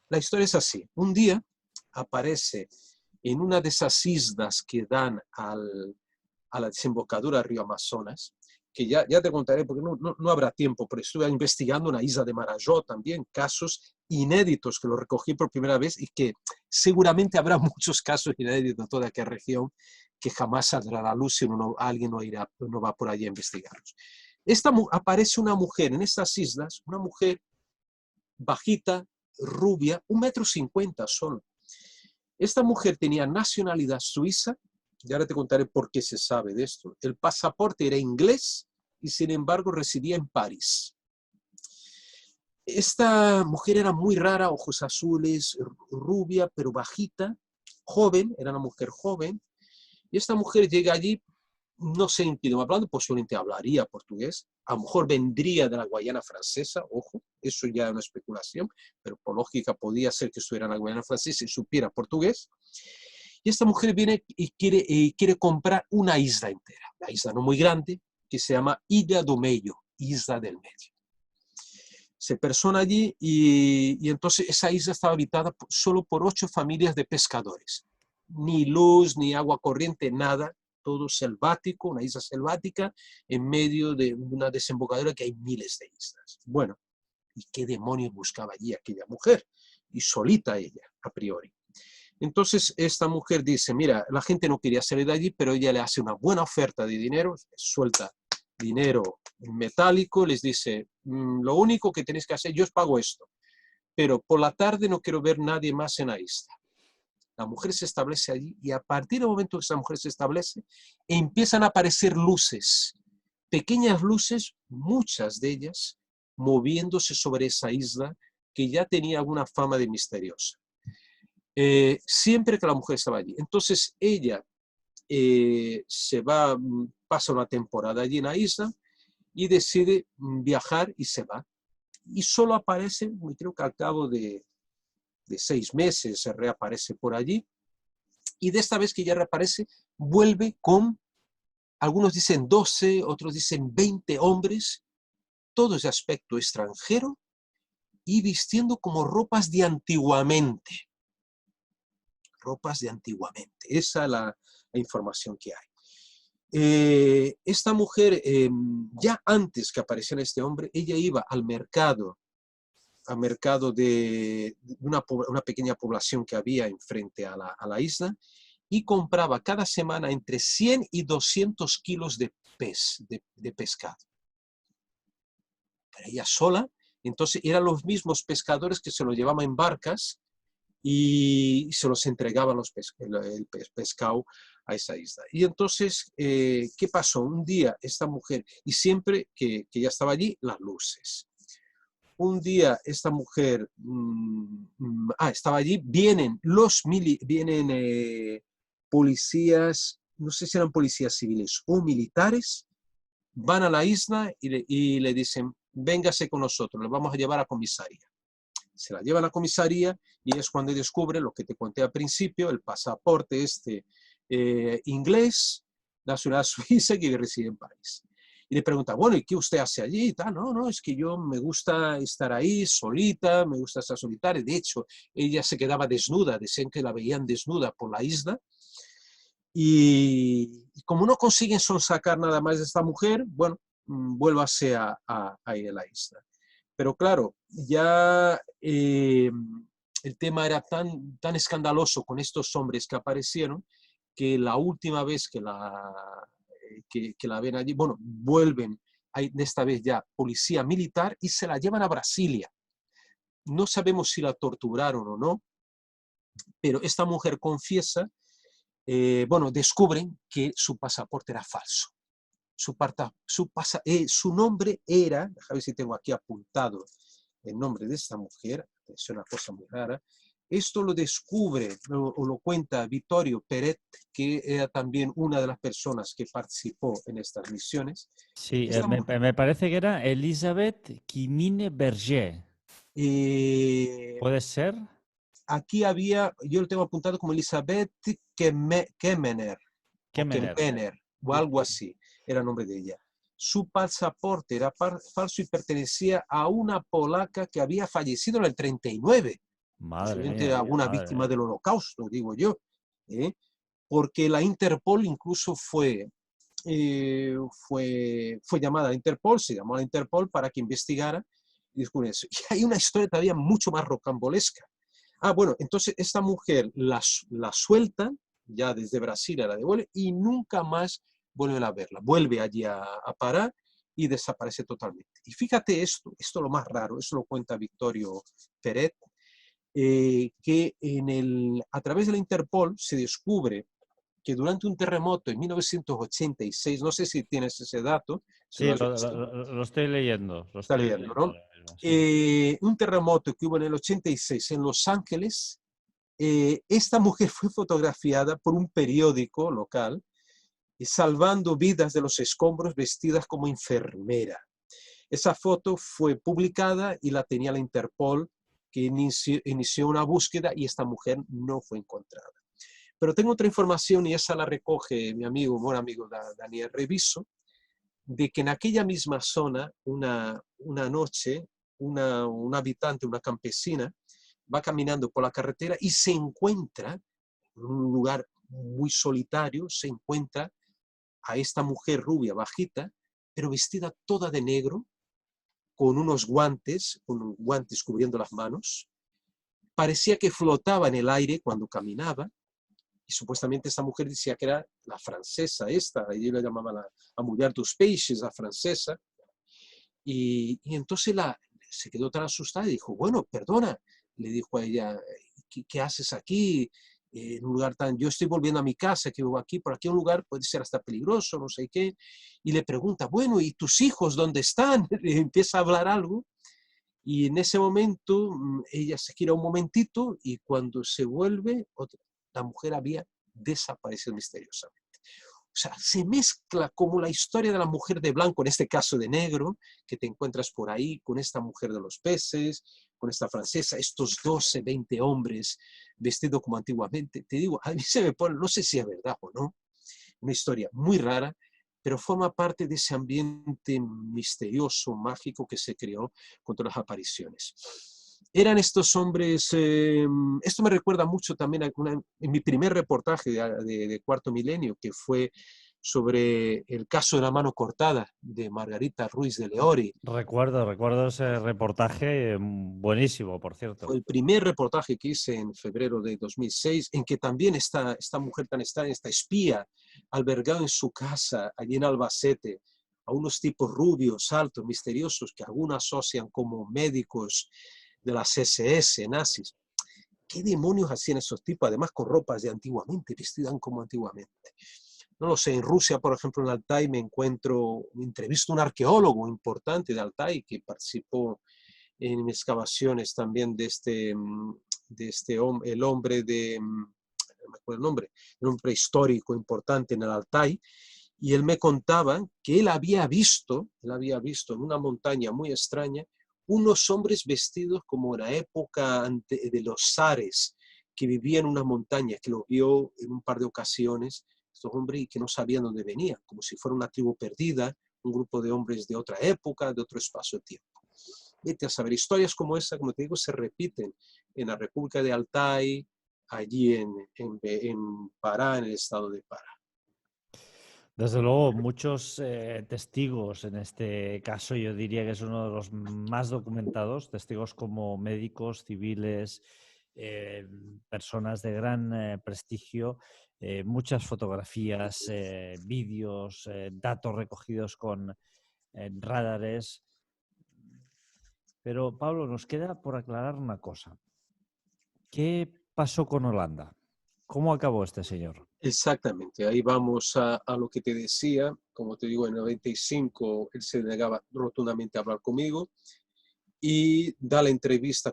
La historia es así. Un día aparece en una de esas islas que dan a la desembocadura del río Amazonas, que ya te contaré porque no habrá tiempo, pero estuve investigando una isla de Marajó también, casos inéditos que lo recogí por primera vez y que seguramente habrá muchos casos inéditos en toda aquella región que jamás saldrá a la luz si alguien no va por allí a investigarlos. Aparece una mujer en estas islas, una mujer bajita, rubia, 1,50 m solo. Esta mujer tenía nacionalidad suiza, y ahora te contaré por qué se sabe de esto. El pasaporte era inglés y sin embargo residía en París. Esta mujer era muy rara, ojos azules, rubia, pero bajita, joven, era una mujer joven. Y esta mujer llega allí, no sé en qué idioma hablando, posiblemente hablaría portugués, a lo mejor vendría de la Guayana Francesa, ojo, eso ya es una especulación, pero por lógica podía ser que estuviera en la Guayana Francesa y supiera portugués. Y esta mujer viene y quiere comprar una isla entera, una isla no muy grande, que se llama Ilha do Meio, Isla del Medio. Se persona allí y entonces esa isla estaba habitada solo por 8 familias de pescadores. Ni luz, ni agua corriente, nada, todo selvático, una isla selvática en medio de una desembocadura que hay miles de islas. Bueno, ¿y qué demonios buscaba allí aquella mujer? Y solita ella, a priori. Entonces esta mujer dice, mira, la gente no quería salir de allí, pero ella le hace una buena oferta de dinero, suelta dinero metálico, les dice, lo único que tenéis que hacer, yo os pago esto, pero por la tarde no quiero ver nadie más en la isla. La mujer se establece allí y a partir del momento que esa mujer se establece, empiezan a aparecer luces, pequeñas luces, muchas de ellas, moviéndose sobre esa isla que ya tenía alguna fama de misteriosa. Siempre que la mujer estaba allí. Entonces ella se va, pasa una temporada allí en la isla y decide viajar y se va. Y solo aparece, creo que al cabo de 6 meses se reaparece por allí. Y de esta vez que ya reaparece, vuelve con, algunos dicen 12, otros dicen 20 hombres, todos de aspecto extranjero y vistiendo como ropas de antiguamente. Ropas de antiguamente. Esa es la información que hay. Esta mujer, ya antes que apareciera este hombre, ella iba al mercado de una pequeña población que había enfrente a la isla y compraba cada semana entre 100 y 200 kilos de pescado. Pero ella sola, entonces eran los mismos pescadores que se lo llevaban en barcas y se los entregaban el pescado a esa isla. Y entonces, ¿qué pasó? Un día esta mujer, y siempre que ya estaba allí, las luces. Un día esta mujer estaba allí, vienen policías, no sé si eran policías civiles o militares, van a la isla y le dicen, véngase con nosotros, le vamos a llevar a comisaría. Se la lleva a la comisaría y es cuando descubre lo que te conté al principio, el pasaporte inglés, nacional suiza, que reside en París. Y le pregunta, bueno, ¿y qué usted hace allí? Y tal, no, es que yo me gusta estar ahí solita, me gusta estar solitaria. De hecho, ella se quedaba desnuda, decían que la veían desnuda por la isla. Y como no consiguen sonsacar nada más de esta mujer, bueno, vuélvase a ir a la isla. Pero claro, ya el tema era tan escandaloso con estos hombres que aparecieron que la última vez que la ven allí, bueno, vuelven, hay esta vez ya policía militar y se la llevan a Brasilia. No sabemos si la torturaron o no, pero esta mujer confiesa, descubren que su pasaporte era falso. Su nombre era, déjame ver si tengo aquí apuntado el nombre de esta mujer, es una cosa muy rara. Esto lo descubre o lo cuenta Vittorio Peret, que era también una de las personas que participó en estas misiones. Sí, me parece que era Elisabeth Quimine Berger. ¿Puede ser? Aquí yo lo tengo apuntado como Elisabeth Kemener, o Kemener, o algo así, era el nombre de ella. Su pasaporte era falso y pertenecía a una polaca que había fallecido en el 39. Posiblemente alguna víctima del Holocausto, digo yo. Porque la Interpol incluso fue llamada a la Interpol, se llamó a la Interpol para que investigara y descubriera eso. Y hay una historia todavía mucho más rocambolesca. Bueno, entonces esta mujer la sueltan ya desde Brasil, la devuelve y nunca más vuelven a verla. Vuelve allí a parar y desaparece totalmente. Y fíjate esto es lo más raro, eso lo cuenta Vittorio Peret, que a través de la Interpol se descubre que durante un terremoto en 1986, no sé si tienes ese dato. Sí, lo estoy leyendo. Está leyendo, ¿no? Sí. Un terremoto que hubo en el 86 en Los Ángeles, esta mujer fue fotografiada por un periódico local, salvando vidas de los escombros vestidas como enfermera. Esa foto fue publicada y la tenía la Interpol, que inició una búsqueda y esta mujer no fue encontrada. Pero tengo otra información y esa la recoge mi amigo, buen amigo Daniel Reviso, de que en aquella misma zona, una noche, una habitante, una campesina, va caminando por la carretera y se encuentra, en un lugar muy solitario, se encuentra a esta mujer rubia, bajita, pero vestida toda de negro, con unos guantes cubriendo las manos. Parecía que flotaba en el aire cuando caminaba. Y supuestamente esta mujer decía que era la francesa ella la llamaba la mujer dos peixes, la francesa. Y entonces se quedó tan asustada y dijo, bueno, perdona, le dijo a ella, ¿qué haces aquí? En un lugar yo estoy volviendo a mi casa, que vivo aquí, por aquí un lugar puede ser hasta peligroso, no sé qué. Y le pregunta, bueno, ¿y tus hijos dónde están? Le empieza a hablar algo. Y en ese momento ella se gira un momentito y cuando se vuelve, la mujer había desaparecido misteriosamente. O sea, se mezcla como la historia de la mujer de blanco, en este caso de negro, que te encuentras por ahí, con esta mujer de los peces, con esta francesa, estos 12, 20 hombres vestidos como antiguamente. Te digo, a mí se me pone, no sé si es verdad o no, una historia muy rara, pero forma parte de ese ambiente misterioso, mágico que se creó contra las apariciones. Eran estos hombres, esto me recuerda mucho también en mi primer reportaje de Cuarto Milenio, que fue sobre el caso de la mano cortada de Margarita Ruiz de Leori. Recuerdo ese reportaje buenísimo, por cierto. Fue el primer reportaje que hice en febrero de 2006, en que también esta mujer tan extraña, esta espía, albergada en su casa, allí en Albacete, a unos tipos rubios, altos, misteriosos, que algunos asocian como médicos de las SS, nazis. ¿qué demonios hacían esos tipos? Además con ropas de antiguamente, vestidas como antiguamente. No lo sé, en Rusia, por ejemplo, en Altai me entrevisto a un arqueólogo importante de Altai que participó en excavaciones también de este hombre, el hombre no me acuerdo el hombre histórico importante en el Altai, y él me contaba que él había visto en una montaña muy extraña unos hombres vestidos como en la época de los zares, que vivían en una montaña, que lo vio en un par de ocasiones, estos hombres, y que no sabían dónde venían, como si fuera una tribu perdida, un grupo de hombres de otra época, de otro espacio-tiempo. Vete a saber, historias como esa, como te digo, se repiten en la República de Altai, allí en Pará, en el estado de Pará. Desde luego, muchos testigos, en este caso yo diría que es uno de los más documentados, testigos como médicos, civiles, personas de gran prestigio, muchas fotografías, vídeos, datos recogidos con radares. Pero Pablo, nos queda por aclarar una cosa. ¿Qué pasó con Holanda? ¿Cómo acabó este señor? Exactamente, ahí vamos a lo que te decía. Como te digo, en el 95 él se negaba rotundamente a hablar conmigo y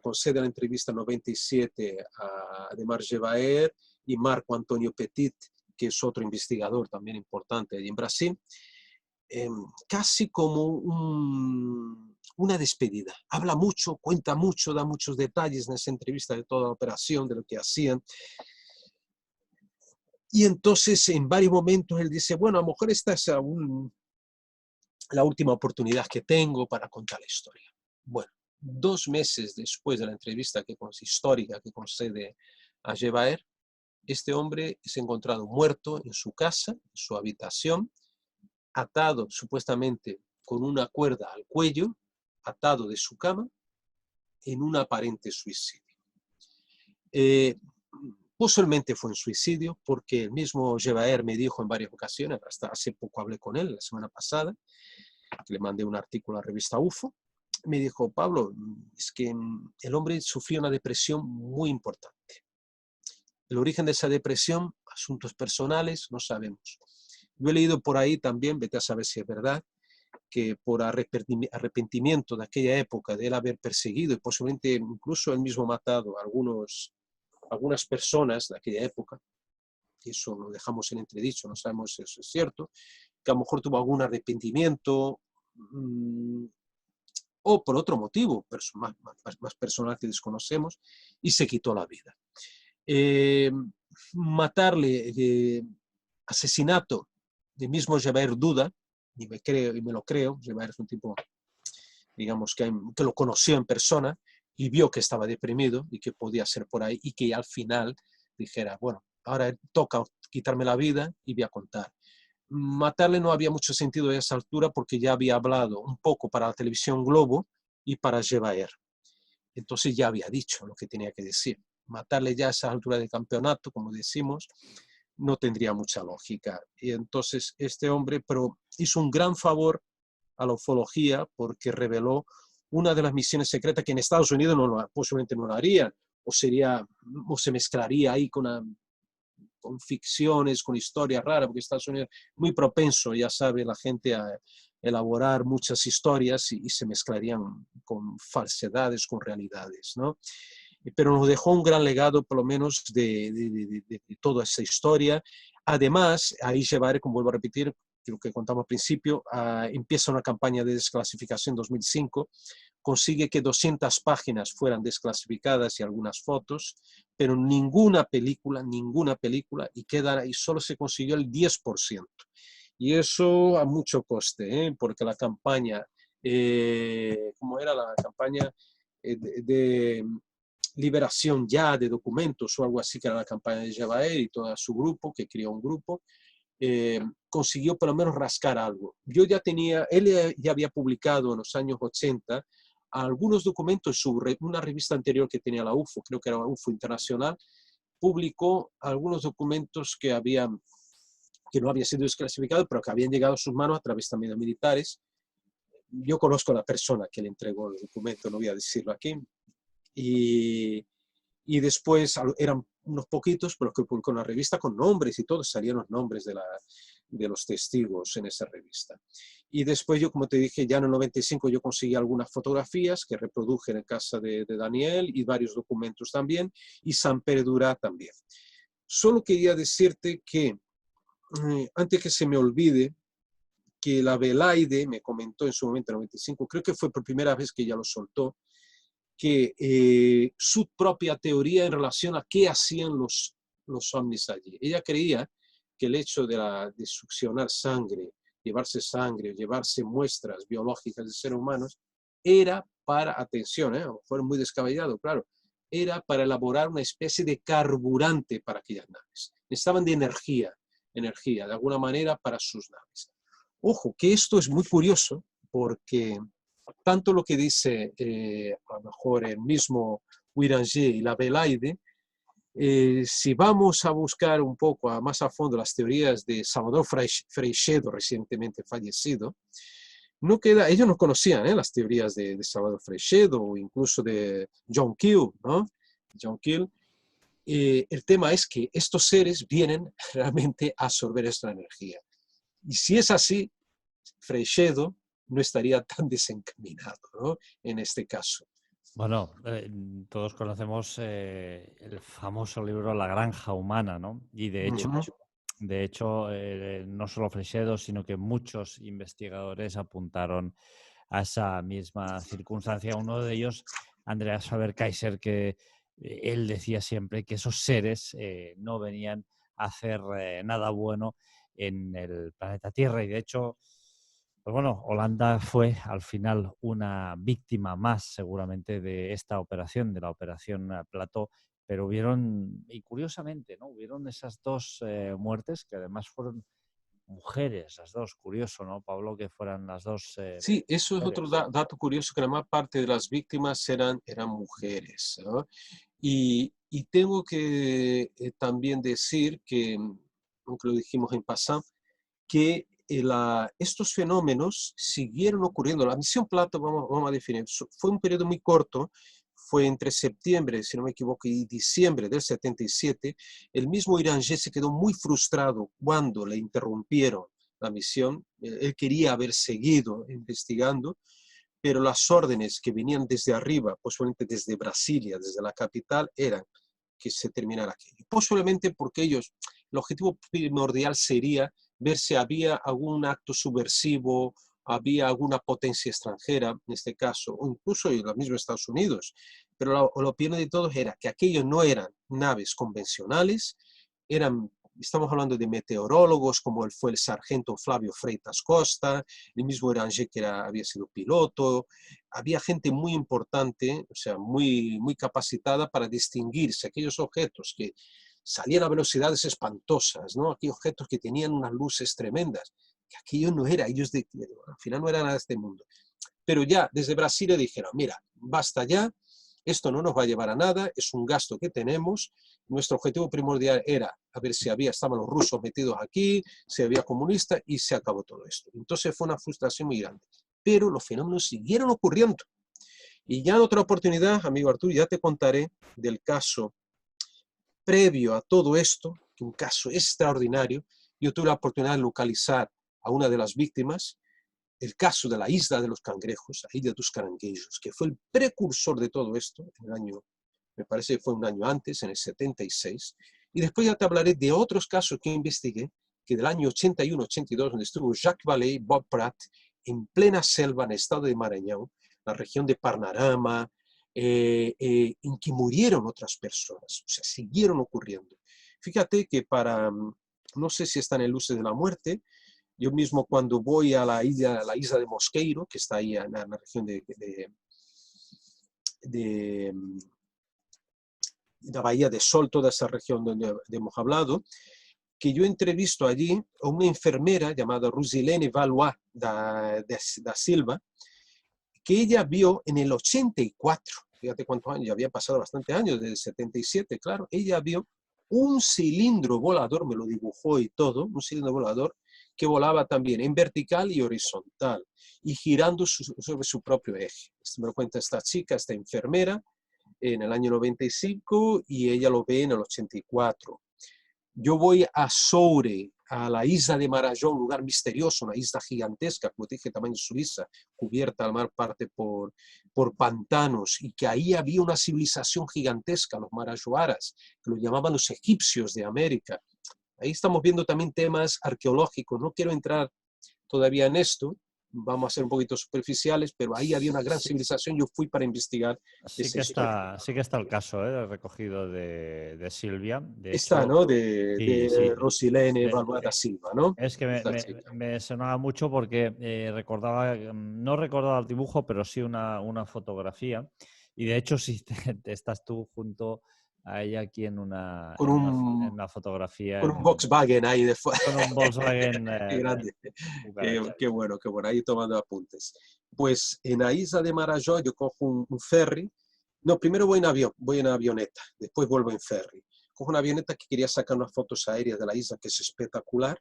concede la entrevista en 97 a Ademar Jevaer y Marco Antonio Petit, que es otro investigador también importante allí en Brasil, casi como una despedida. Habla mucho, cuenta mucho, da muchos detalles en esa entrevista de toda la operación, de lo que hacían. Y entonces en varios momentos él dice, bueno, a lo mejor esta es la última oportunidad que tengo para contar la historia. Bueno, 2 meses después de la entrevista histórica que concede a Jevaer, este hombre es encontrado muerto en su casa, en su habitación, atado supuestamente con una cuerda al cuello, atado de su cama, en un aparente suicidio. Posiblemente fue un suicidio, porque el mismo Jevaer me dijo en varias ocasiones, hasta hace poco hablé con él, la semana pasada, que le mandé un artículo a la revista UFO, me dijo, Pablo, es que el hombre sufrió una depresión muy importante. El origen de esa depresión, asuntos personales, no sabemos. Yo he leído por ahí también, vete a saber si es verdad, que por arrepentimiento de aquella época, de él haber perseguido y posiblemente incluso él mismo matado a algunas personas de aquella época, eso lo dejamos en entredicho, no sabemos si eso es cierto, que a lo mejor tuvo algún arrepentimiento o por otro motivo más personal que desconocemos, y se quitó la vida. Matarle, asesinato de mismo Jevaer duda, y me lo creo. Jevaer es un tipo, digamos, que lo conoció en persona y vio que estaba deprimido y que podía ser por ahí, y que al final dijera, bueno, ahora toca quitarme la vida y voy a contar. Matarle no había mucho sentido a esa altura, porque ya había hablado un poco para la televisión Globo y para Jevaer. Entonces ya había dicho lo que tenía que decir. Matarle ya a esa altura del campeonato, como decimos, no tendría mucha lógica. Y entonces este hombre hizo un gran favor a la ufología, porque reveló una de las misiones secretas que en Estados Unidos posiblemente no lo harían, o se mezclaría ahí con ficciones, con historias raras, porque Estados Unidos es muy propenso, ya sabe la gente, a elaborar muchas historias y se mezclarían con falsedades, con realidades, ¿no? Pero nos dejó un gran legado, por lo menos, de toda esa historia. Además, ahí Jevaer, como vuelvo a repetir, lo que contamos al principio, empieza una campaña de desclasificación en 2005, consigue que 200 páginas fueran desclasificadas y algunas fotos, pero ninguna película, y solo se consiguió el 10%. Y eso a mucho coste, porque la campaña, ¿cómo era la campaña de liberación ya de documentos o algo así, que era la campaña de Jevaer y todo su grupo, que creó un grupo, consiguió por lo menos rascar algo. Él ya había publicado en los años 80 algunos documentos sobre una revista anterior que tenía la UFO, creo que era la UFO Internacional, publicó algunos documentos que no habían sido desclasificados, pero que habían llegado a sus manos a través también de militares. Yo conozco a la persona que le entregó el documento, no voy a decirlo aquí, y y después eran unos poquitos, pero que publicó una revista con nombres y todo, salían los nombres de los testigos en esa revista. Y después yo, como te dije, ya en el 95 yo conseguí algunas fotografías que reproduje en casa de Daniel y varios documentos también, y San Perdurá también. Solo quería decirte que, antes que se me olvide, que la Belaide me comentó en su momento, en el 95, creo que fue por primera vez que ella lo soltó, que su propia teoría en relación a qué hacían los ovnis allí. Ella creía que el hecho de succionar sangre, llevarse muestras biológicas de seres humanos, era para, atención, a lo mejor muy descabellado, claro, era para elaborar una especie de carburante para aquellas naves. Necesitaban de energía, de alguna manera, para sus naves. Ojo, que esto es muy curioso, porque tanto lo que dice a lo mejor el mismo Wiranger y la Belaide, si vamos a buscar un poco más a fondo las teorías de Salvador Freixedo, recientemente fallecido, no queda, ellos no conocían las teorías de Salvador Freixedo o incluso de John Keel, ¿no? John Keel. El tema es que estos seres vienen realmente a absorber esta energía. Y si es así, Freixedo no estaría tan desencaminado, ¿no? En este caso. Bueno, todos conocemos el famoso libro La granja humana, ¿no? Y de hecho, no solo Freixedo, sino que muchos investigadores apuntaron a esa misma circunstancia. Uno de ellos, Andreas Faber-Kaiser, que él decía siempre que esos seres no venían a hacer nada bueno en el planeta Tierra. Y de hecho, pues bueno, Holanda fue al final una víctima más seguramente de esta operación, de la operación Plató, pero hubieron, y curiosamente, ¿no? Hubieron esas dos muertes que además fueron mujeres, las dos, curioso, ¿no, Pablo? Que fueran las dos Sí, eso es otro mujeres. dato curioso, que la más parte de las víctimas eran mujeres, ¿no? Y tengo que también decir que, aunque lo dijimos en pasado, que estos fenómenos siguieron ocurriendo. La misión Plato, vamos a definir, fue un periodo muy corto, fue entre septiembre, si no me equivoco, y diciembre del 77. El mismo Iranger se quedó muy frustrado cuando le interrumpieron la misión. Él quería haber seguido investigando, pero las órdenes que venían desde arriba, posiblemente desde Brasilia, desde la capital, eran que se terminara aquello. Posiblemente porque ellos, el objetivo primordial sería ver si había algún acto subversivo, había alguna potencia extranjera, en este caso, o incluso en los mismos Estados Unidos. Pero la opinión de todos era que aquellos no eran naves convencionales, estamos hablando de meteorólogos, como fue el sargento Flavio Freitas Costa, el mismo Eranger, que había sido piloto. Había gente muy importante, o sea, muy, muy capacitada para distinguirse aquellos objetos que salían a velocidades espantosas, ¿no? Aquellos objetos que tenían unas luces tremendas, que aquello no era, al final no era nada de este mundo. Pero ya desde Brasil le dijeron, mira, basta ya, esto no nos va a llevar a nada, es un gasto que tenemos. Nuestro objetivo primordial era a ver si estaban los rusos metidos aquí, si había comunistas, y se acabó todo esto. Entonces fue una frustración muy grande. Pero los fenómenos siguieron ocurriendo. Y ya en otra oportunidad, amigo Arturo, ya te contaré del caso previo a todo esto, un caso extraordinario. Yo tuve la oportunidad de localizar a una de las víctimas, el caso de la isla de los cangrejos, la isla de los caranguejos, que fue el precursor de todo esto, en el año, me parece que fue un año antes, en el 76. Y después ya te hablaré de otros casos que investigué, que del año 81-82, donde estuvo Jacques Vallée y Bob Pratt, en plena selva, en el estado de Maranhão, la región de Parnarama, en que murieron otras personas, o sea, siguieron ocurriendo. Fíjate que no sé si están en Luces de la Muerte, yo mismo cuando voy a la isla de Mosqueiro, que está ahí en la región de la Bahía de Sol, toda esa región donde hemos hablado, que yo entrevisto allí a una enfermera llamada Rosilene Valois da Silva, que ella vio en el 84, fíjate cuántos años, ya había pasado bastante años, desde el 77, claro, ella vio un cilindro volador, me lo dibujó y todo, un cilindro volador que volaba también en vertical y horizontal, y girando sobre su propio eje. Esto me lo cuenta esta chica, esta enfermera, en el año 95 y ella lo ve en el 84. Yo voy a Soure, a la isla de Marajó, un lugar misterioso, una isla gigantesca, como te dije, tamaño Suiza, cubierta al mar parte por pantanos, y que ahí había una civilización gigantesca, los marajoaras, que lo llamaban los egipcios de América. Ahí estamos viendo también temas arqueológicos. No quiero entrar todavía en esto, vamos a ser un poquito superficiales, pero ahí había una gran Sí, civilización. Yo fui para investigar esa historia. sí que está el caso, recogido de Silvia. De Esta, hecho, ¿no? sí, De sí. Rosilene de- Balbuena Silva, ¿no? Es que Esta chica. me sonaba mucho porque recordaba, no recordaba el dibujo, pero sí una fotografía. Y de hecho, sí te estás tú junto a ella aquí Con en un, una fotografía con un Volkswagen ahí de con un Volkswagen Qué grande. cucaracha. Qué bueno, qué bueno. Ahí tomando apuntes. Pues en la isla de Marajó yo cojo un ferry. No, primero voy en avioneta, después vuelvo en ferry. Cojo una avioneta que quería sacar unas fotos aéreas de la isla, que es espectacular.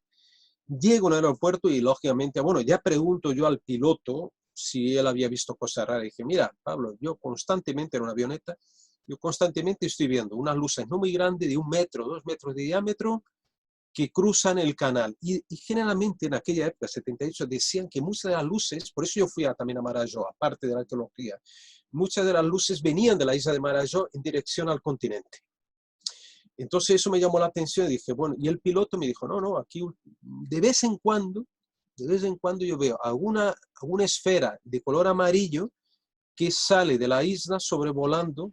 Llego al aeropuerto y lógicamente, bueno, ya pregunto yo al piloto si él había visto cosas raras. Dije, mira, Pablo, yo constantemente en una avioneta, yo constantemente estoy viendo unas luces no muy grandes, de 1 metro, 2 metros de diámetro, que cruzan el canal. Y generalmente en aquella época, 78, decían que muchas de las luces, por eso yo fui también a Marajó, aparte de la arqueología, muchas de las luces venían de la isla de Marajó en dirección al continente. Entonces eso me llamó la atención y dije, bueno, y el piloto me dijo, no, no, aquí de vez en cuando yo veo alguna esfera de color amarillo que sale de la isla sobrevolando,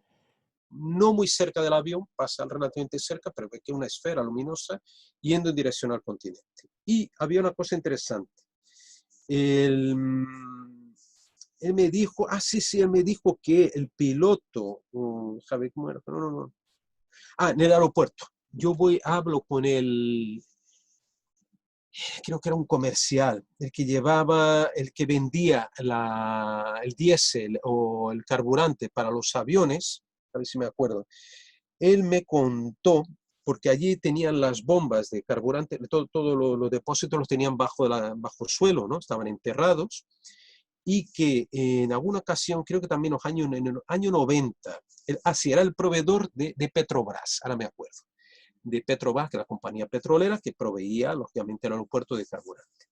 no muy cerca del avión, pasa relativamente cerca, pero ve que es una esfera luminosa yendo en dirección al continente. Y había una cosa interesante. Él, él me dijo, sí, sí, él me dijo que el piloto, ¿sabe cómo era? No, no, no. En el aeropuerto. Yo hablo con el, creo que era un comercial, el que vendía el diésel o el carburante para los aviones, a ver si me acuerdo. Él me contó, porque allí tenían las bombas de carburante, todos los depósitos los tenían bajo el suelo, ¿no? Estaban enterrados, y que en alguna ocasión, creo que también en el año 90, sí, era el proveedor de Petrobras, ahora me acuerdo, de Petrobras, que era la compañía petrolera que proveía, lógicamente, el aeropuerto de carburante.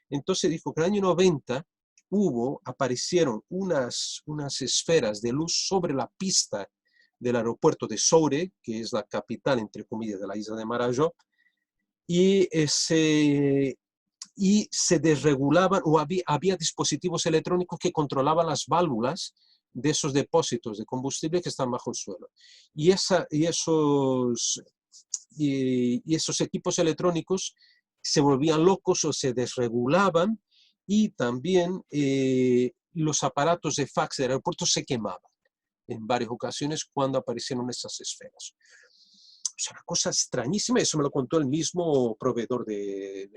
Entonces dijo que en el año 90 aparecieron unas esferas de luz sobre la pista del aeropuerto de Soure, que es la capital, entre comillas, de la isla de Marajó, y, y se desregulaban, o había dispositivos electrónicos que controlaban las válvulas de esos depósitos de combustible que están bajo el suelo. Y esos equipos electrónicos se volvían locos o se desregulaban, y también los aparatos de fax del aeropuerto se quemaban en varias ocasiones cuando aparecieron esas esferas. O sea, una cosa extrañísima. Eso me lo contó el mismo proveedor de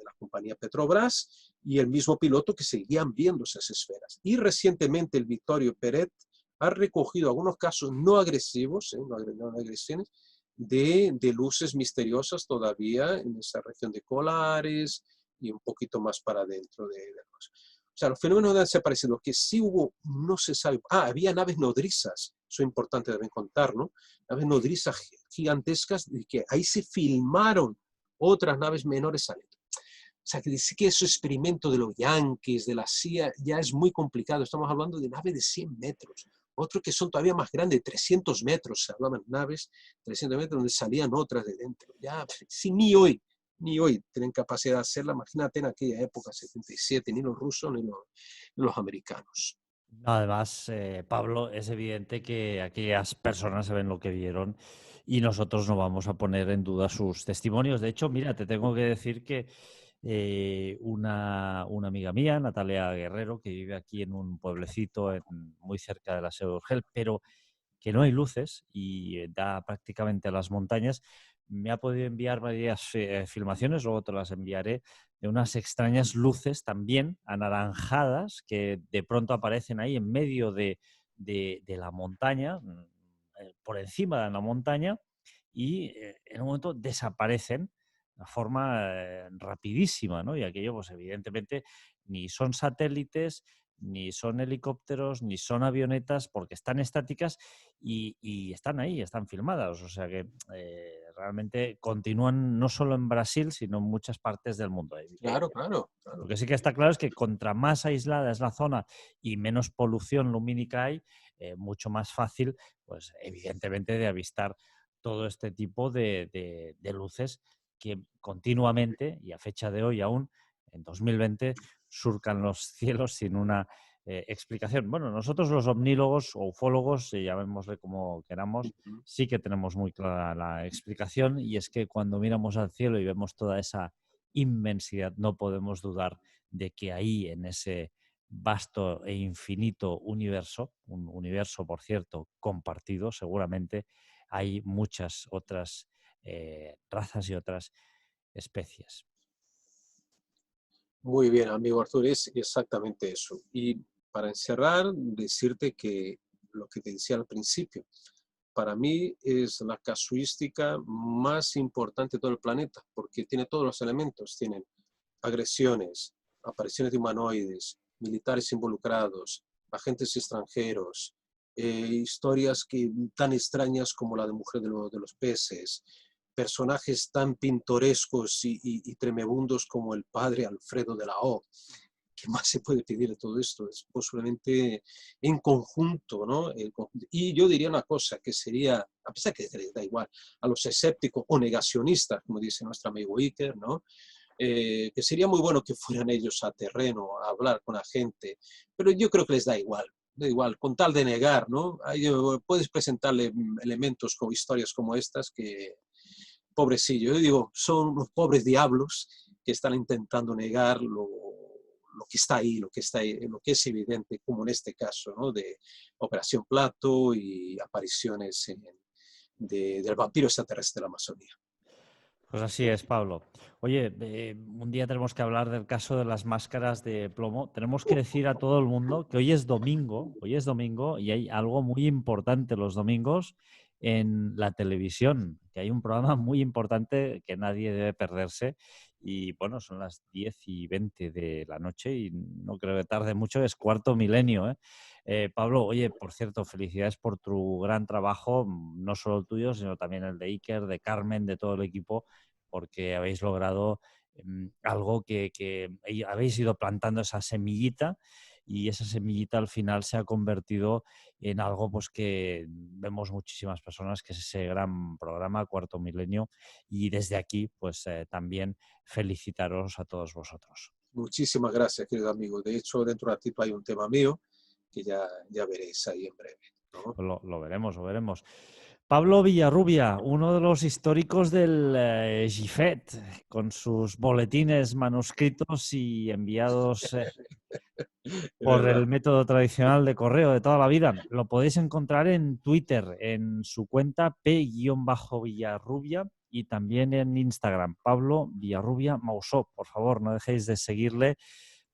la compañía Petrobras y el mismo piloto, que seguían viendo esas esferas. Y recientemente el Victorio Peret ha recogido algunos casos no agresivos, no agresiones, de luces misteriosas todavía en esa región de Colares y un poquito más para adentro de los. O sea, los fenómenos han desaparecido. Lo que sí hubo, no se sabe. Había naves nodrizas, eso es importante deben contar, ¿no? Naves nodrizas gigantescas, y que ahí se filmaron otras naves menores adentro. O sea, que decir que esos experimentos de los Yankees, de la CIA, ya es muy complicado. Estamos hablando de naves de 100 metros. Otros que son todavía más grandes, 300 metros. Se hablaban naves, 300 metros, donde salían otras de dentro. Ya, sí, ni hoy tienen capacidad de hacerla. Imagínate en aquella época, 77, ni los rusos ni los americanos. No, además, Pablo, es evidente que aquellas personas saben lo que vieron y nosotros no vamos a poner en duda sus testimonios. De hecho, mira, te tengo que decir que una amiga mía, Natalia Guerrero, que vive aquí en un pueblecito muy cerca de la Seu de Urgel, pero que no hay luces y da prácticamente a las montañas, me ha podido enviar varias filmaciones, luego te las enviaré, de unas extrañas luces también anaranjadas que de pronto aparecen ahí en medio de la montaña, por encima de la montaña, y en un momento desaparecen de una forma rapidísima, ¿no? Y aquello, pues evidentemente, ni son satélites, ni son helicópteros, ni son avionetas, porque están estáticas y están ahí, están filmadas. O sea que realmente continúan no solo en Brasil, sino en muchas partes del mundo. Claro, claro, claro. Lo que sí que está claro es que contra más aislada es la zona y menos polución lumínica hay, mucho más fácil, pues evidentemente, de avistar todo este tipo de luces que continuamente, y a fecha de hoy aún, en 2020, surcan los cielos sin una explicación. Bueno, nosotros los omnólogos o ufólogos, llamémosle como queramos, Ujú. sí que tenemos muy clara la explicación, y es que cuando miramos al cielo y vemos toda esa inmensidad, no podemos dudar de que ahí, en ese vasto e infinito universo, un universo, por cierto, compartido, seguramente hay muchas otras razas y otras especies. Muy bien, amigo Artur, es exactamente eso. Y para encerrar, decirte que lo que te decía al principio, para mí es la casuística más importante de todo el planeta, porque tiene todos los elementos, tienen agresiones, apariciones de humanoides, militares involucrados, agentes extranjeros, historias tan extrañas como la de Mujer de los Peces, personajes tan pintorescos y tremebundos como el padre Alfredo de la O. ¿Qué más se puede pedir de todo esto? Es posiblemente en conjunto, ¿no? Y yo diría una cosa que sería, a pesar que les da igual, a los escépticos o negacionistas, como dice nuestro amigo Iker, ¿no? Que sería muy bueno que fueran ellos a terreno, a hablar con la gente, pero yo creo que les da igual, con tal de negar, ¿no? Puedes presentarle elementos con historias como estas que, pobrecillo, yo digo, son unos pobres diablos que están intentando negar lo que está ahí, lo que es evidente, como en este caso, ¿no? De Operación Plato y apariciones del vampiro extraterrestre de la Amazonía. Pues así es, Pablo. Oye, un día tenemos que hablar del caso de las máscaras de plomo. Tenemos que decir a todo el mundo que hoy es domingo y hay algo muy importante los domingos en la televisión, que hay un programa muy importante que nadie debe perderse. Y bueno, son las 10:20 de la noche y no creo que tarde mucho, es Cuarto Milenio, ¿eh? Pablo, oye, por cierto, felicidades por tu gran trabajo, no solo el tuyo, sino también el de Iker, de Carmen, de todo el equipo, porque habéis logrado algo que habéis ido plantando esa semillita, y esa semillita al final se ha convertido en algo pues que vemos muchísimas personas, que es ese gran programa Cuarto Milenio, y desde aquí pues también felicitaros a todos vosotros. Muchísimas gracias, querido amigo. De hecho, dentro de un ratito hay un tema mío que ya veréis ahí en breve, ¿no? Pues lo veremos, lo veremos. Pablo Villarrubia, uno de los históricos del GIFET, con sus boletines manuscritos y enviados Es por verdad. el método tradicional de correo de toda la vida. Lo podéis encontrar en Twitter, en su cuenta P-Villarrubia, y también en Instagram, Pablo Villarrubia Mausó. Por favor, no dejéis de seguirle,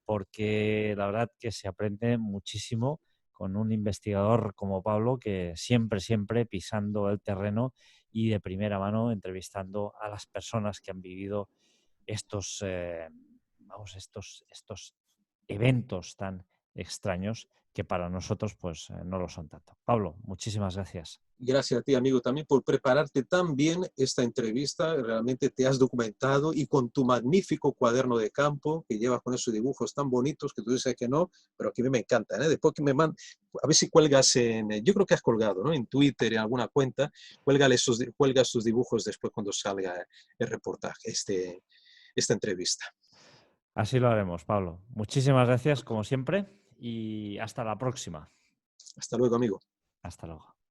porque la verdad que se aprende muchísimo con un investigador como Pablo, que siempre, siempre pisando el terreno y de primera mano entrevistando a las personas que han vivido estos, estos eventos tan extraños, que para nosotros pues no lo son tanto. Pablo, muchísimas gracias. Gracias a ti, amigo, también por prepararte tan bien esta entrevista. Realmente te has documentado y con tu magnífico cuaderno de campo que llevas con esos dibujos tan bonitos que tú dices que no, pero que a mí me encantan, ¿eh? Después que me mandan, a ver si cuelgas yo creo que has colgado, ¿no? En Twitter, en alguna cuenta, cuelga esos dibujos después cuando salga el reportaje, esta entrevista. Así lo haremos, Pablo. Muchísimas gracias, como siempre, y hasta la próxima. Hasta luego, amigo. Hasta luego.